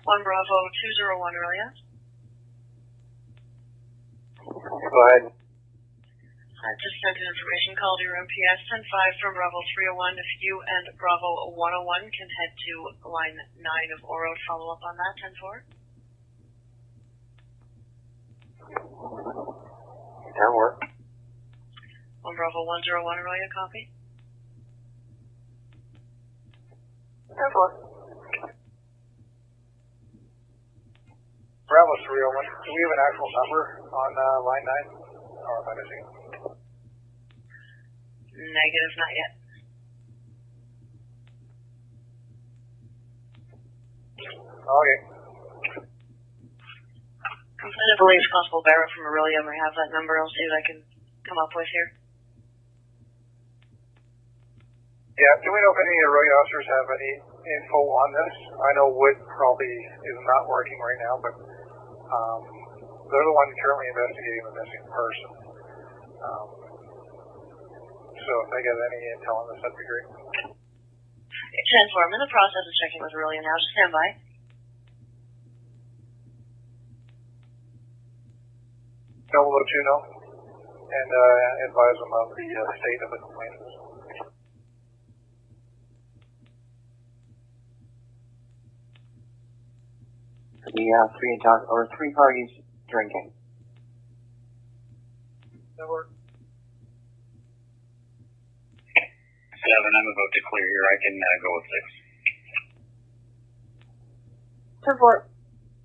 One Bravo 201 Aurelia. Go ahead. I just sent an information call to your MPS 10-5 from Bravo 301. If you and Bravo 101 can head to line 9 of Oro, follow up on that, 10-4. That work. One Bravo 101 Aurelia, copy. 10-4. Bravo 301. Do we have an actual number on line 9? Or am I missing it? Negative, not yet. Okay. I'm going to believe Constable Barrie from Aurelia may have that number. I'll see what I can come up with here. Yeah, do we know if any Aurelia officers have any info on this? I know Wood probably is not working right now, but they're the one currently investigating the missing person. So if they get any intel on this, that'd be great. 10-4, I'm in the process of checking with Aurelia now. Just stand by. No, we'll let you know and advise them of the state of the complainants. The three parties drinking. That work. 7, I'm about to clear here. I can go with 6. 10-4.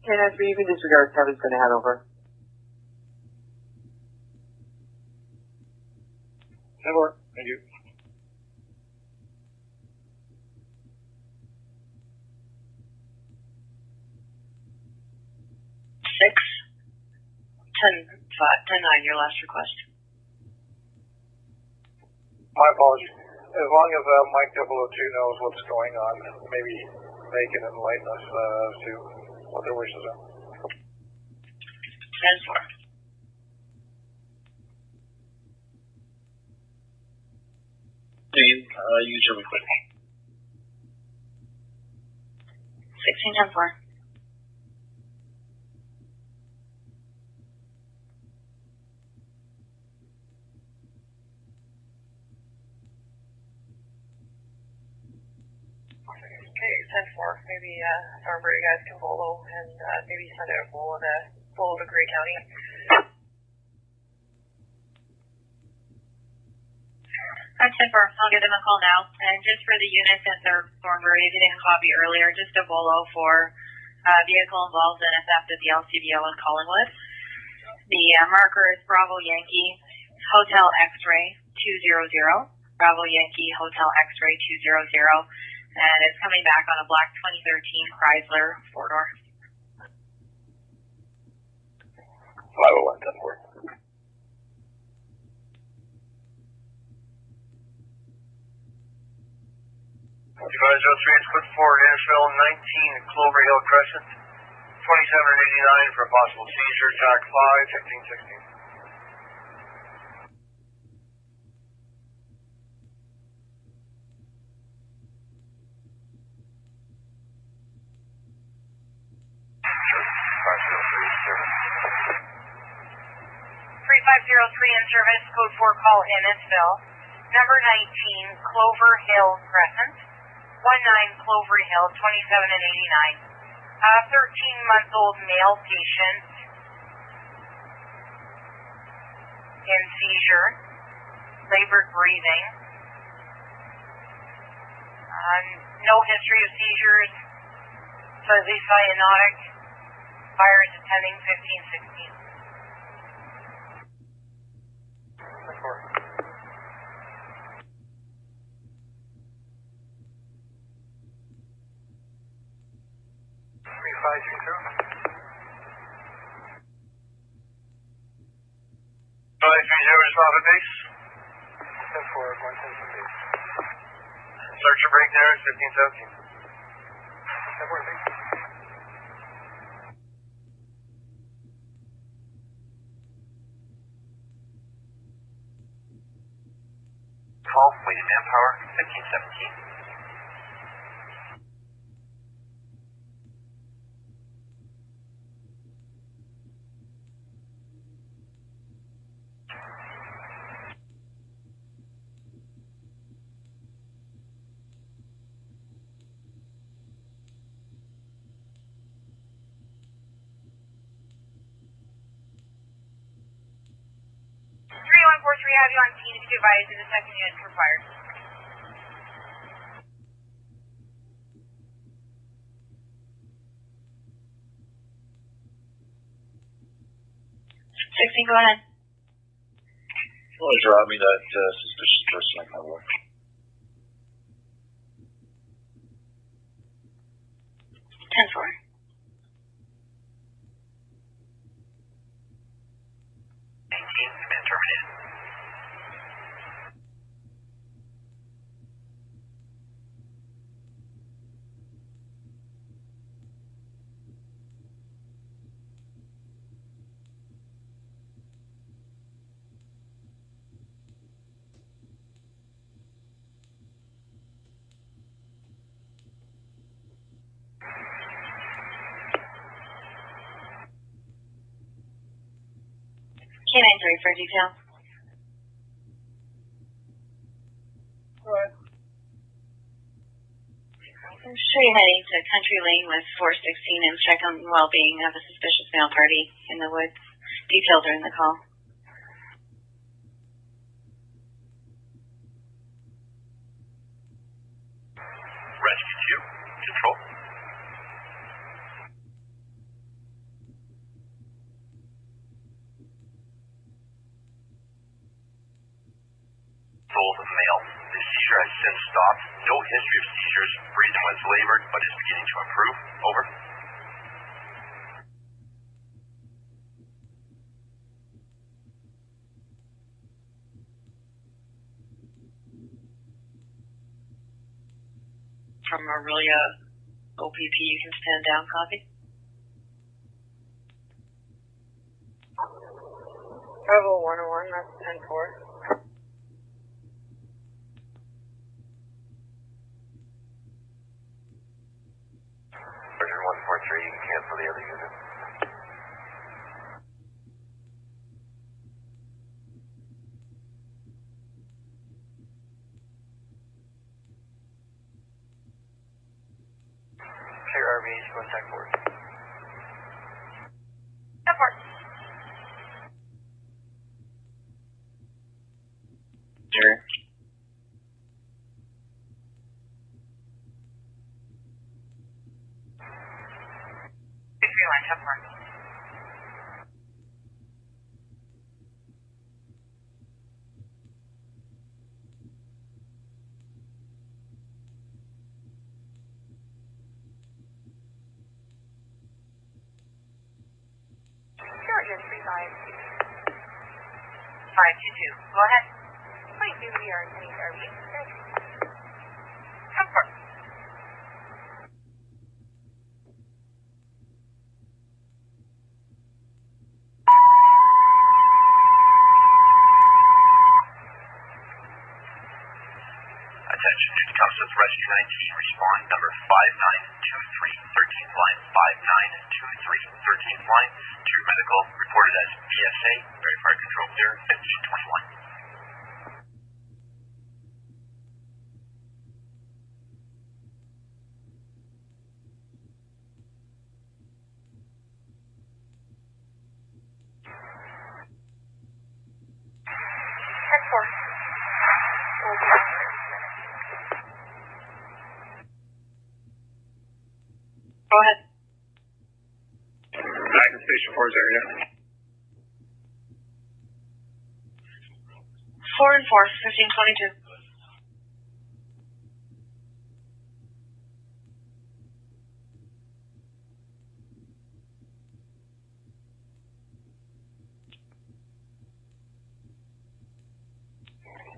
KNS, you can disregard. Kevin's going to head over. That work. Thank you. Six. 10-9, your last request. My apologies. As long as Mike 002 knows what's going on, maybe they can enlighten us as to what their wishes are. 10-4. Use your liquid. 16-10-4. Okay, 10-4. Maybe Barrie guys can follow and maybe send out a follow to Grey County. That's it for. I'll give them a call now. And just for the unit, since they're Thornbury, if you didn't copy earlier, just a bolo for vehicle involved in a theft at the LCBO in Collingwood. The marker is Bravo Yankee Hotel X-Ray 200. Bravo Yankee Hotel X-Ray 200. And it's coming back on a black 2013 Chrysler 4-door. 501 10-4. Advisor 03, it's put forward Innisfil 19 Clover Hill Crescent, 2789 for a possible seizure, Jack 5, 1516. In service, code 4 call Innisfil, number 19 Clover Hill Crescent, 19 Clover Hill, 27 and 89. 13-month-old male patient in seizure, labored breathing, no history of seizures, slightly cyanotic, virus attending 1516. 530 is off at base. 10-4, going to base. Search and break there is 1517. 10-4, base. Call, weighted manpower, 1517. We have you on scene to be advised that the second unit is required. Go ahead. Well, draw me that suspicious person on my work. 10-4. Terminated. K-9 3 for detail. I'm sure you're heading to Country Lane with 416 and check on the well-being of a suspicious male party in the woods. Details are in the call. Rescue 2, control. Told male. The seizure has since stopped. No history of seizures. Breathing was labored, but is beginning to improve. Over. From Aurelia OPP, you can stand down, copy. Bravo 101, that's 10-4. Version 143, you can cancel the other unit. Clear RV, contact board. Support. Jerry? 522. Go ahead. Please do we are any RV. Of course. Attention, Newcastle Rescue 19, respond number 5923, 13th line, 5923, 13th line, to medical, reported as BSA, Barrie Fire Control clear, 1521. Go ahead. Back in Station 4's area. 4 and 4, 1522.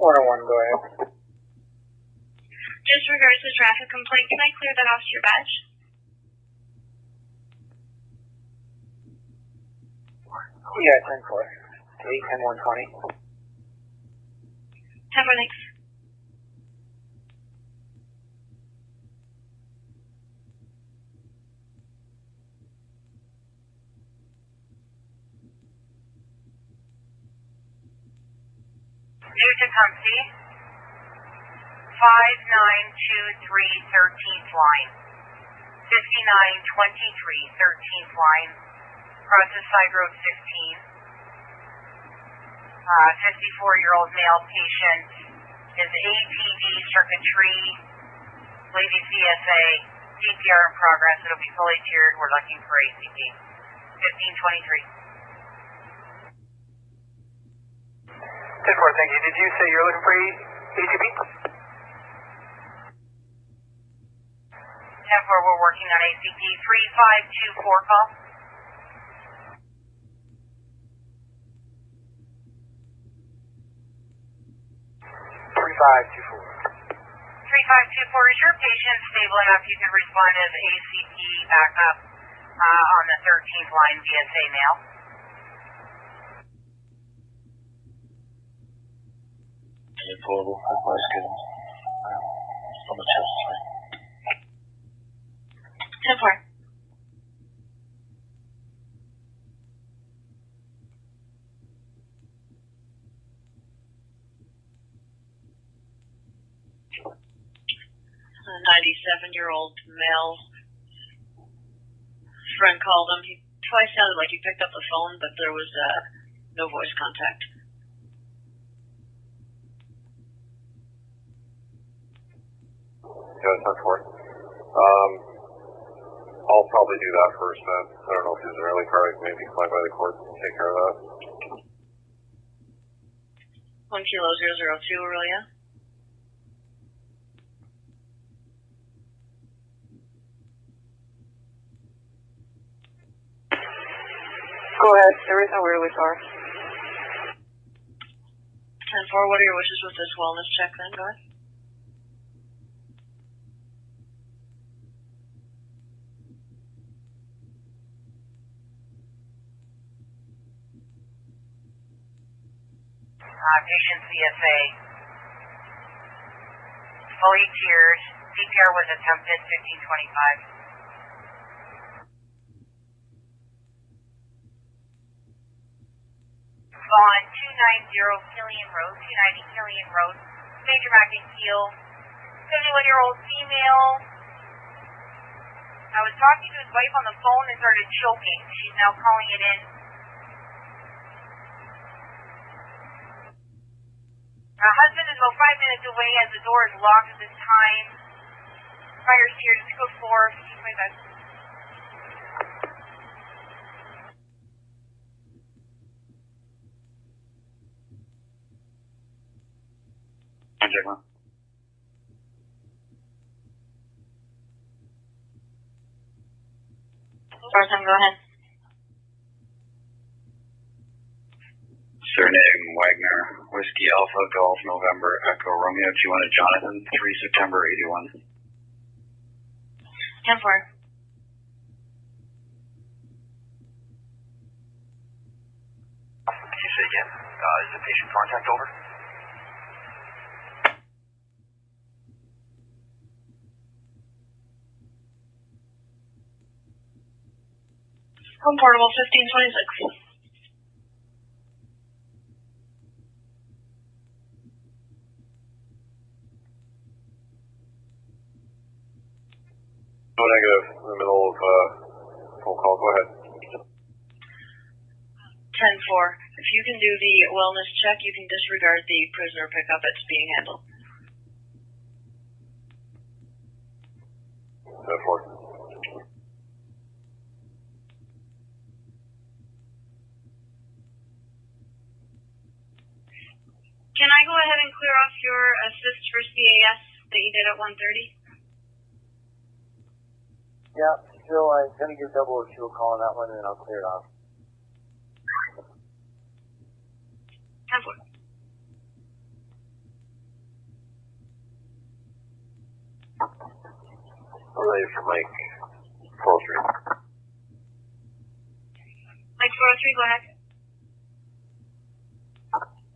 One, go ahead. Just regards to traffic complaint, can I clear that off to your badge? Yeah, 10-4. 8-10-120. 10 thanks. Newton Tecumseh, 5923, 13th line, 5923, 13th line, crosses side road 15. 54-year-old male patient is ATD circuitry, Lady CSA, CPR in progress. It'll be fully tiered. We're looking for ACP. 1523. 10-4, thank you. Did you say you're looking for ATP? 10-4, we're working on ACP. 3524 call. 3524. 3524, is your patient stable enough you can respond as ACP backup on the 13th line BSA male? It's horrible. That's good. So much else. 10-4. A 97-year-old male friend called him. He twice sounded like he picked up the phone, but there was no voice contact. Yeah, 10-4. I'll probably do that first, man. I don't know if there's an early car I can maybe fly by the court and take care of that. 1 kilo 002, Aurelia. Go ahead. There is no early car. 10-4, what are your wishes with this wellness check then, go ahead? Patient CSA, fully tiered. CPR was attempted, 1525. On 290 Killian Road, 290 Killian Road, major traumatic keel, 71-year-old female. I was talking to his wife on the phone and started choking. She's now calling it in. Her husband is about 5 minutes away as the door is locked at this time. Fire's tiered, let's go 4, 1525. Jaguar. First time, go ahead. Copenhagen, Wagner, Whiskey Alpha, Golf, November, Echo, Romeo, 200, Jonathan, 3 September 81. 10-4. Can you say again? Is the patient contact over? Home portable 1526. No negative in the middle of phone call. Go ahead. 10-4. If you can do the wellness check, you can disregard the prisoner pickup. It's being handled. 10-4. Can I go ahead and clear off your assist for CAS that you did at 1:30? Yeah, so I'm going to give 002 a call on that one, and then I'll clear it off. 10-4. Ready for Mike 403. Mike 403, go ahead.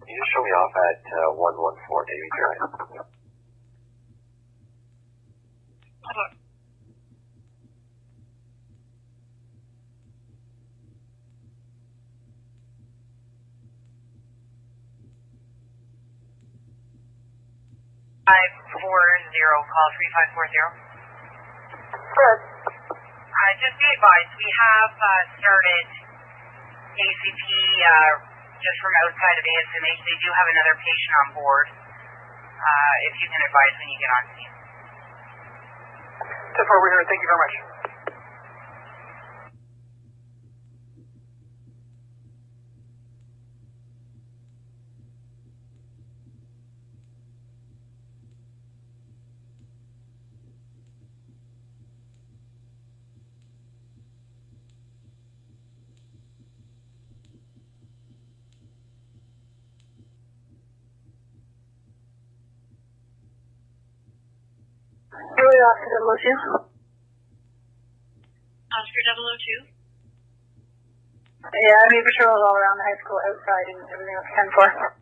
Can you just show me off at 114 Davy Drive? 10-4. Call 3540. Good. Just be advised, we have started ACP just from outside of ASMH. They do have another patient on board. If you can advise when you get on scene. 10-4, we're here. Thank you very much. Oscar 002. Yeah, I mean, patrols all around the high school, outside, and everything else. 10-4.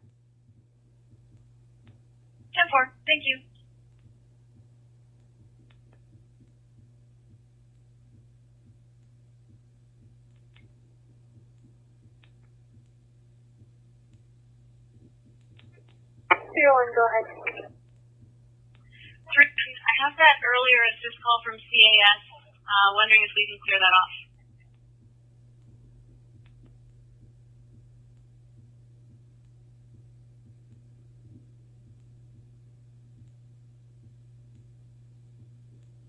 10-4, thank you. Go ahead. I have that earlier assist call from CAS. Wondering if we can clear that off.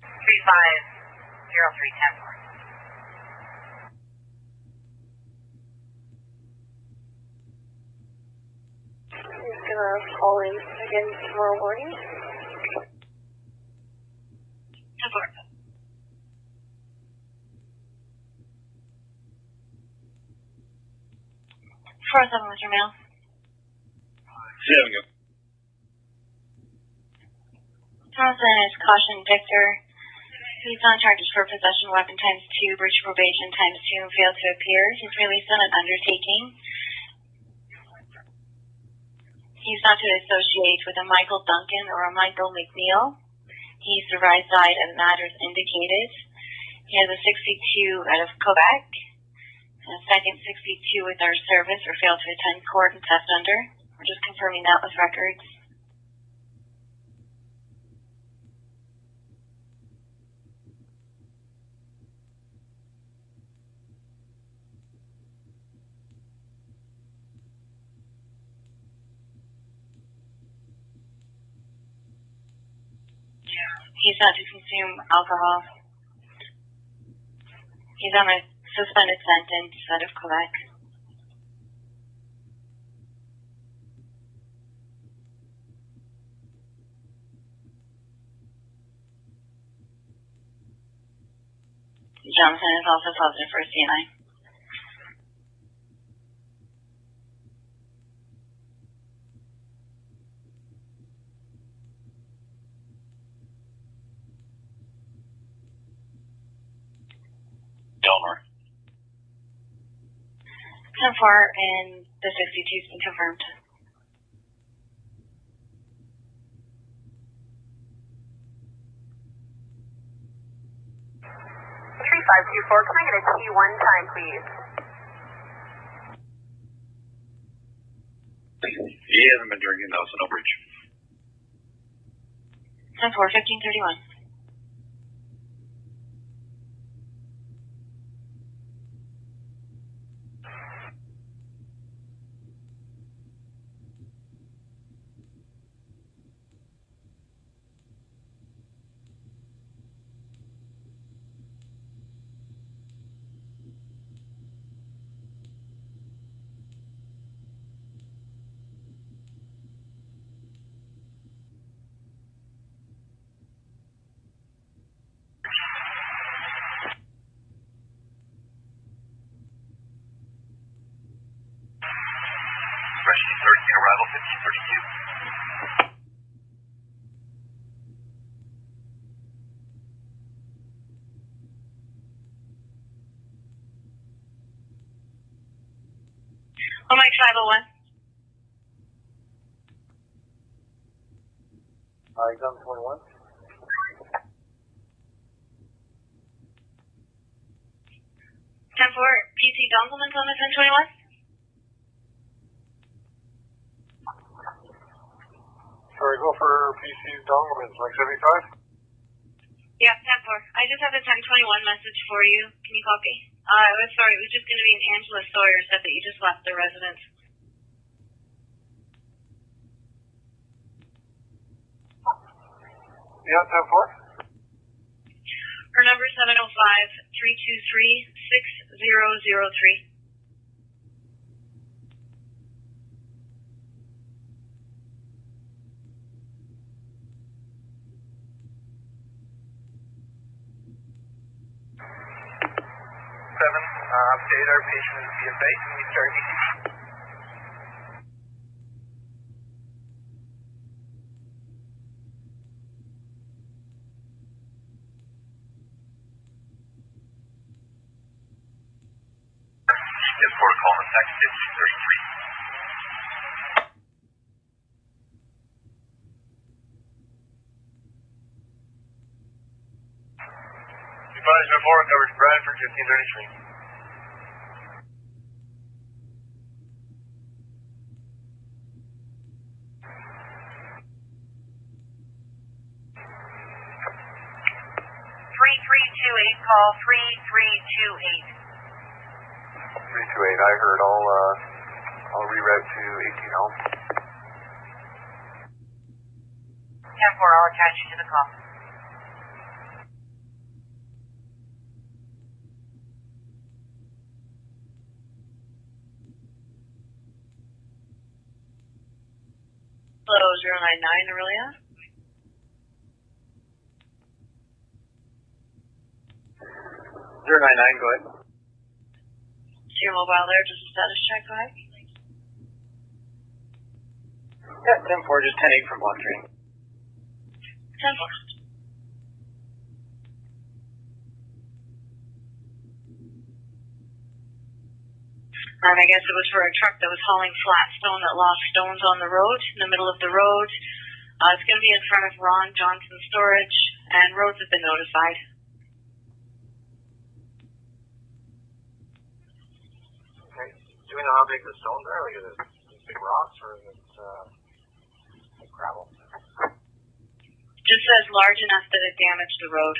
Three 503 10-4. He's gonna call in again tomorrow morning. 10-4. Four 7, Mr. Mail. 7 go. Thompson is caution Victor. He's on charges for possession of weapon ×2, breach of probation ×2, and failed to appear. He's released on an undertaking. He's not to associate with a Michael Duncan or a Michael McNeil. He's the right side and matters indicated. He has a 62 out of Quebec, and a second 62 with our service or failed to attend court and theft under. We're just confirming that with records. He's not to consume alcohol. He's on a suspended sentence out of Quebec. Jonathan is also positive for CNI. 10-4, and the 62's been confirmed. Three 524, can I get a T1 time, please? He hasn't been drinking though, so no breach. 10-4, 1531. Rescue 13, arrival 1532. Mike 501. Exam 21. 10-4, PT Dongelman's on the 1021. Sorry, go for PC Dongelman's, like 75? Yeah, 10-4. I just have a 1021 message for you. Can you copy? Sorry, it was just going to be an Angela Sawyer said that you just left the residence. Yeah, 10-4. Her number is 705-323-6003. Update our patient is BFA. Can we start meeting? Yes, protocol in effect 1533. Advisement 4 covers Bradford 1533. Call 3328. 328, I heard. I'll reroute to 18 Elm. 10-4, I'll attach you to the call. Hello, 099, Aurelia. 099, go ahead. So your mobile there, just a status check, go ahead. Yeah, 10-4, just 10-8 from block training. 10-4. I guess it was for a truck that was hauling flat stone that lost stones on the road, in the middle of the road. It's going to be in front of Ron Johnson Storage, and roads have been notified. Okay. Do we know how big the stones are? Like, is it big rocks or is it like gravel? Just says large enough that it damaged the road.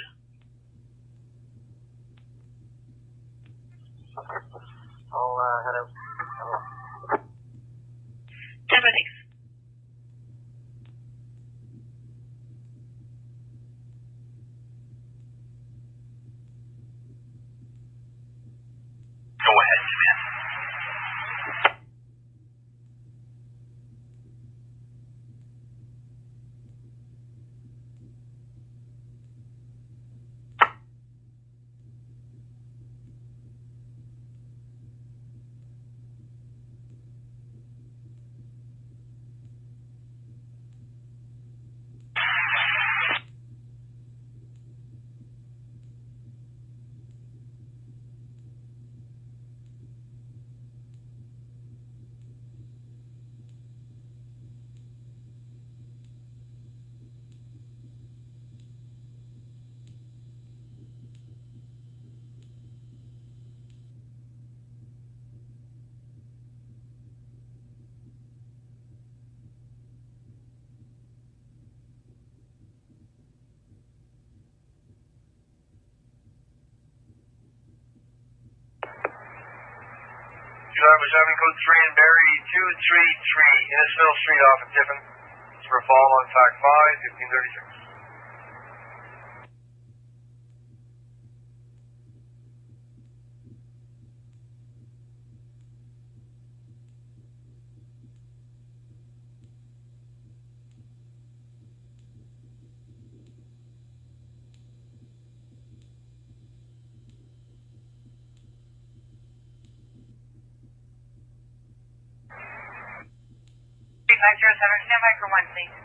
I'll head out. 10-4, thanks. Go ahead, Smith. Number 7, code 3 in Barrie, 233 Innisfil Street off at Tiffin. It's for a fall on fact 5, 1536. Stand by for 1, please.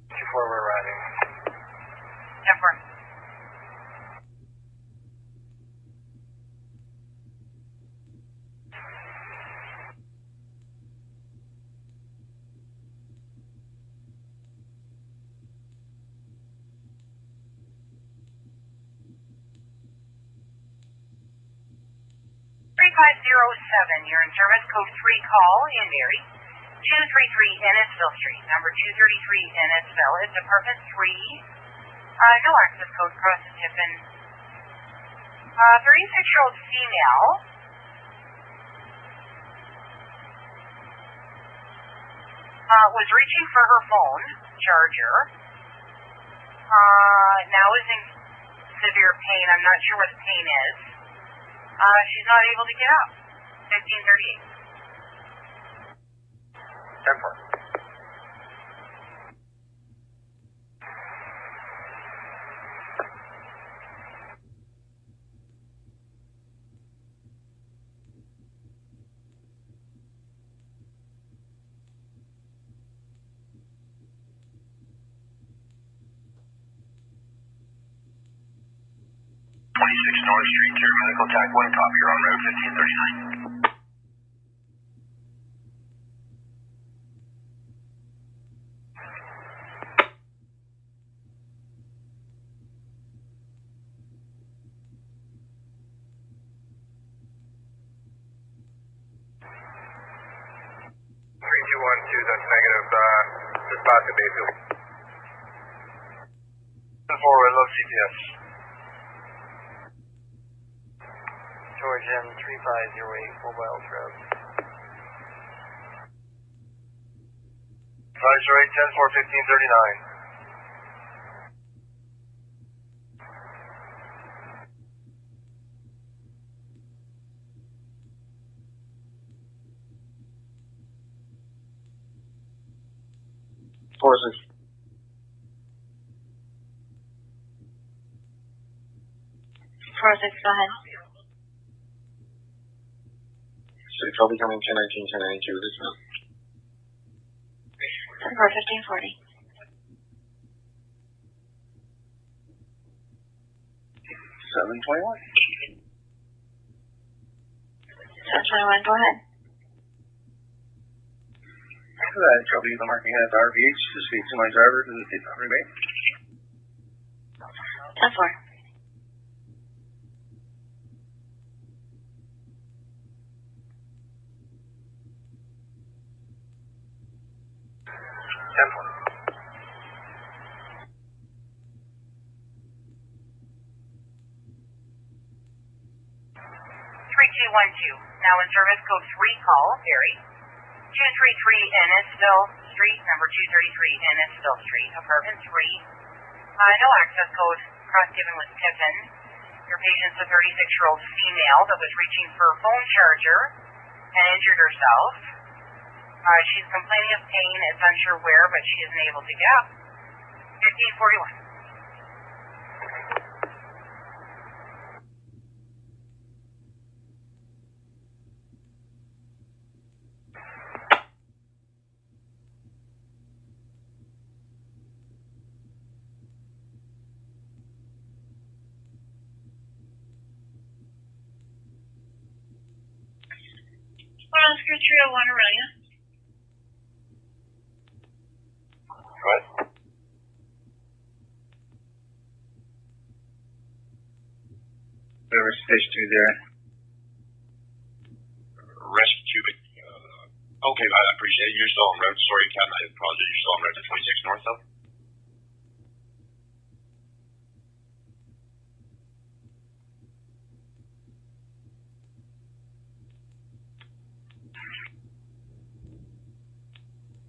Before we're arriving. 10-4. You're in service, code 3 call in Barrie, 233 Innisfil Street, number 233 Innisfil. It's apartment 3, no access code across the Tiffin. 36-year-old female. Was reaching for her phone charger. Now is in severe pain. I'm not sure what the pain is. She's not able to get up. 1538. 10-4. North Street, your medical tac 1 copy. You're on route 1539. That's negative. Just past the Bayfield. 10-4, low CPS. George M 3508 mobile route. Advisor 810-4, 1539. Forces. 4-6, go ahead. So probably coming 1019, 1092 this month. 1540. 721. 721, go ahead. Trouble the marking as RVH to speak to my driver to the property bay. 10-4. 3212. Now in service, code 3 call, Barrie. 233 Innisfil Street, number 233 Innisfil Street, apartment 3. No access code, cross-given with Tiffin. Your patient's a 36-year-old female that was reaching for a phone charger and injured herself. She's complaining of pain. It's unsure where, but she isn't able to get up. 1541. Oscar 301, Aurelia. What? Rescue Station 2 there. Rescue Cubic. Okay, I appreciate it. You're still on route. Sorry, Captain, I apologize. You're still on route to 26 north, though?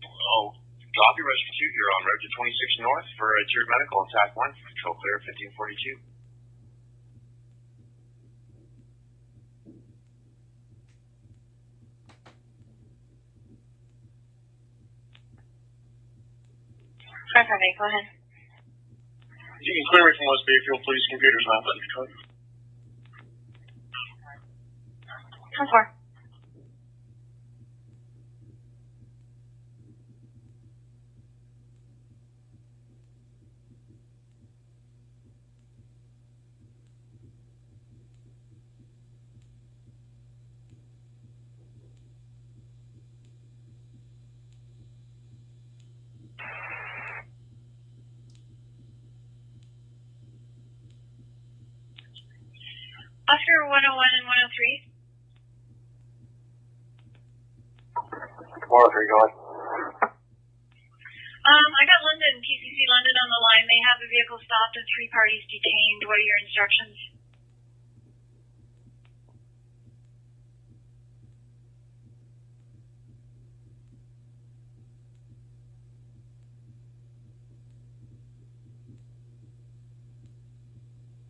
Oh, copy, Rescue 2. You're on route to 26 north for tiered medical on TAC 1. Control clear 1542. Go ahead. You can clear me from West Bayfield, please. Computer's not letting me talk. 10-4. Oscar 101 and 103. 103 going. I got London, PCC London on the line. They have the vehicle stopped and 3 parties detained. What are your instructions?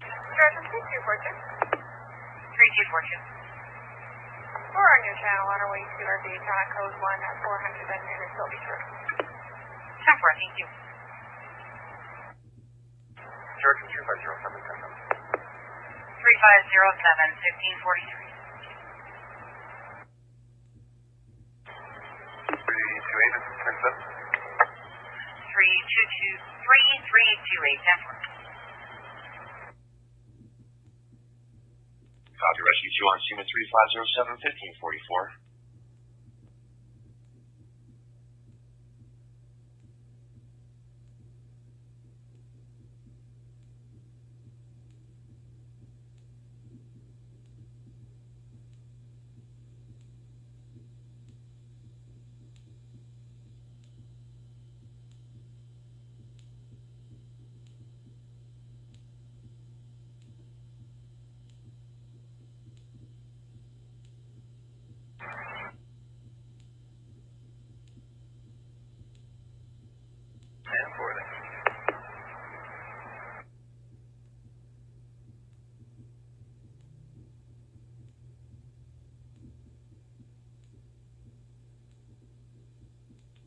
Sergeant 3242. 3242. We're on your channel on our way to our base on code 1 at 400 and near Sylvie Church. 10-4, thank you. Sergeant 3507. 3507, 1542. 328 is 10-7. 3328, 10-4. Copy, Rescue 2 on Seaman 3507, 1544.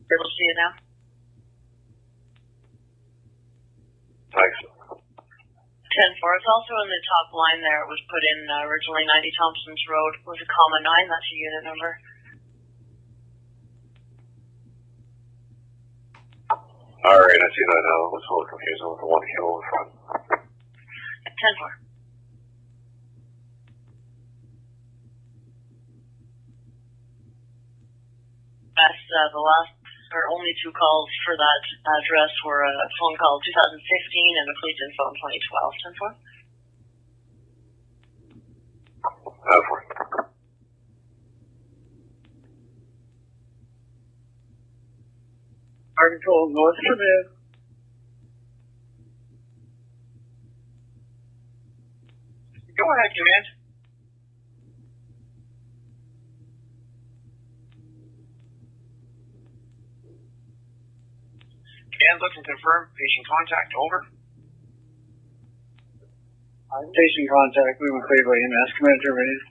We'll see you now. Thanks. 10-4. It's also in the top line there. It was put in originally 90 Thompson's Road with a comma 9. That's a unit number. Alright, I see that now. It was a little confusing with the 1 kilo in front. 10-4. That's the last or only 2 calls for that address were a phone call 2015 and a police info in 2012. 10-4. 10-4. Our control north for the Go ahead, Command. Command, look and confirm. Patient contact, over. Patient contact, moving cleared by EMS. Command terminated.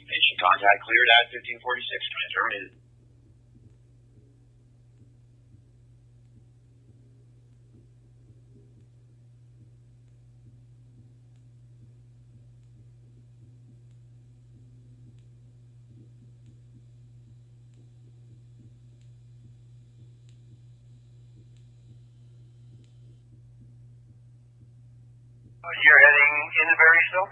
Patient contact cleared at 1546. Command terminated. You're heading into Barrie still?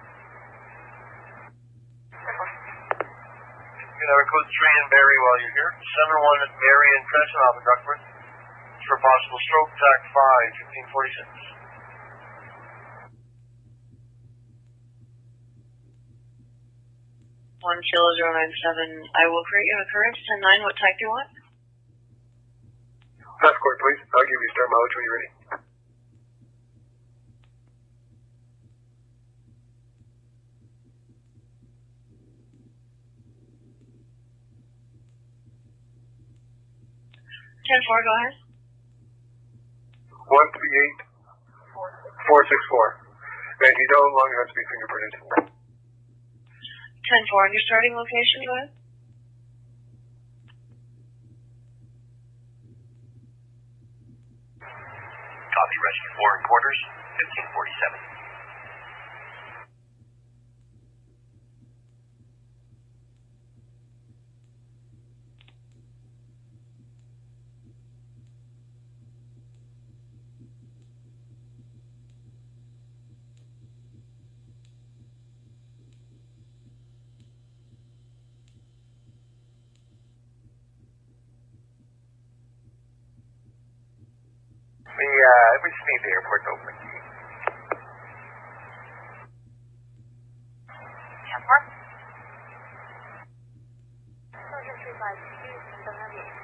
You have a code 3 in Barrie while you're here. Center 1 at Barrie and Crescent off of Duckford. For possible stroke, TAC 5, 1546. 1097. I will create an occurrence. 10-9, what type do you want? Escort, please. I'll give you start mileage when you're ready. Four, go ahead. 138464. And you no longer have to be fingerprinted. 10-4, and your starting location, go ahead. Copy, Rescue 4 in quarters, 1547. We just need the airport open. 10-4. Soldier 352, 798.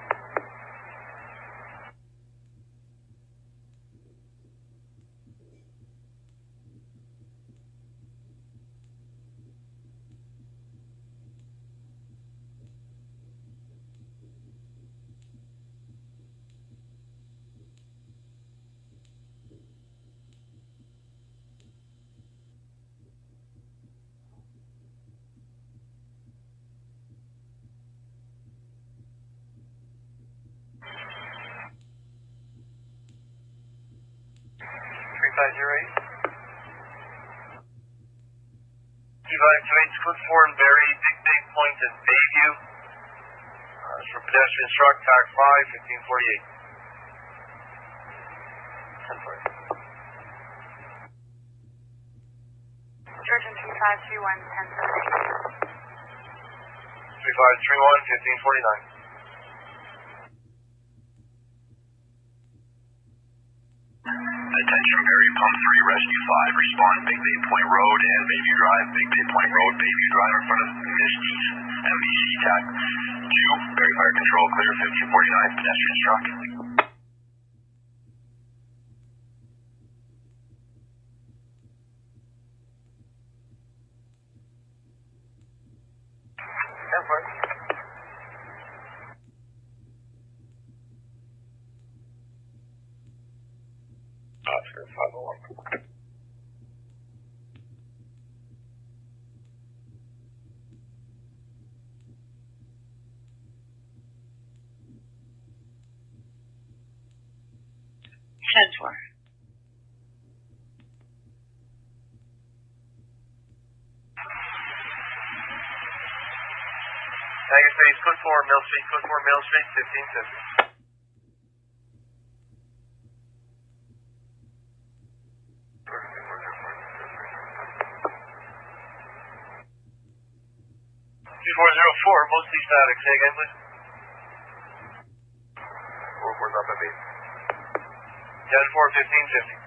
Evacuate Scoot 4 and Barrie, Big Point and Bayview. For pedestrian struck, TAC 5, 1548. 10-4. Georgian 3531, 1078. 3531, 1549. Attention, Barrie, Pump 3, Rescue 5, respond Big Bay Point Road and Bayview Drive, Big Bay Point Road, Bayview Drive in front of Misty's, MBC TAC 2, Barrie Fire Control, clear 1549, pedestrian struck. 501. Four. Tiger Space, Code 4, Mill Street, Code 4, Mill Street, 1550. Mostly static. Say again, please. 4-4's up at 8. 10-4, 1550.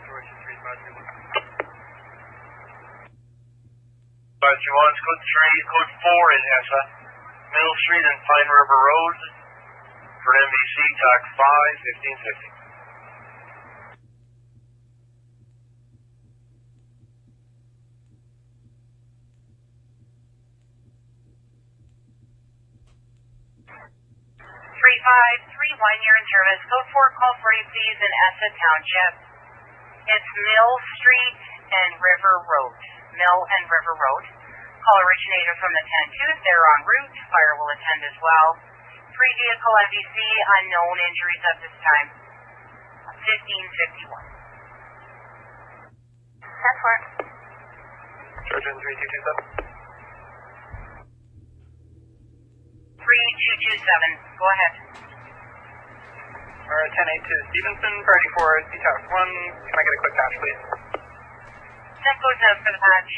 Georgia 3531. 531, Code 3, Code 4 in ESA. Middle Street and Pine River Road. For NBC, TAC 5, 1550. You're in service. Code 4, call 40, please, in Essa Township. It's Mill Street and River Road. Mill and River Road. Call originated from the 10-2. They're en route. Fire will attend as well. 3-vehicle MVC, unknown injuries at this time. 1551. 10-4. Georgia 3227. 3227. Go ahead. 10-8 to Stevenson, priority 4, CTAC 1. Can I get a quick patch, please? Simcoe's up for the patch.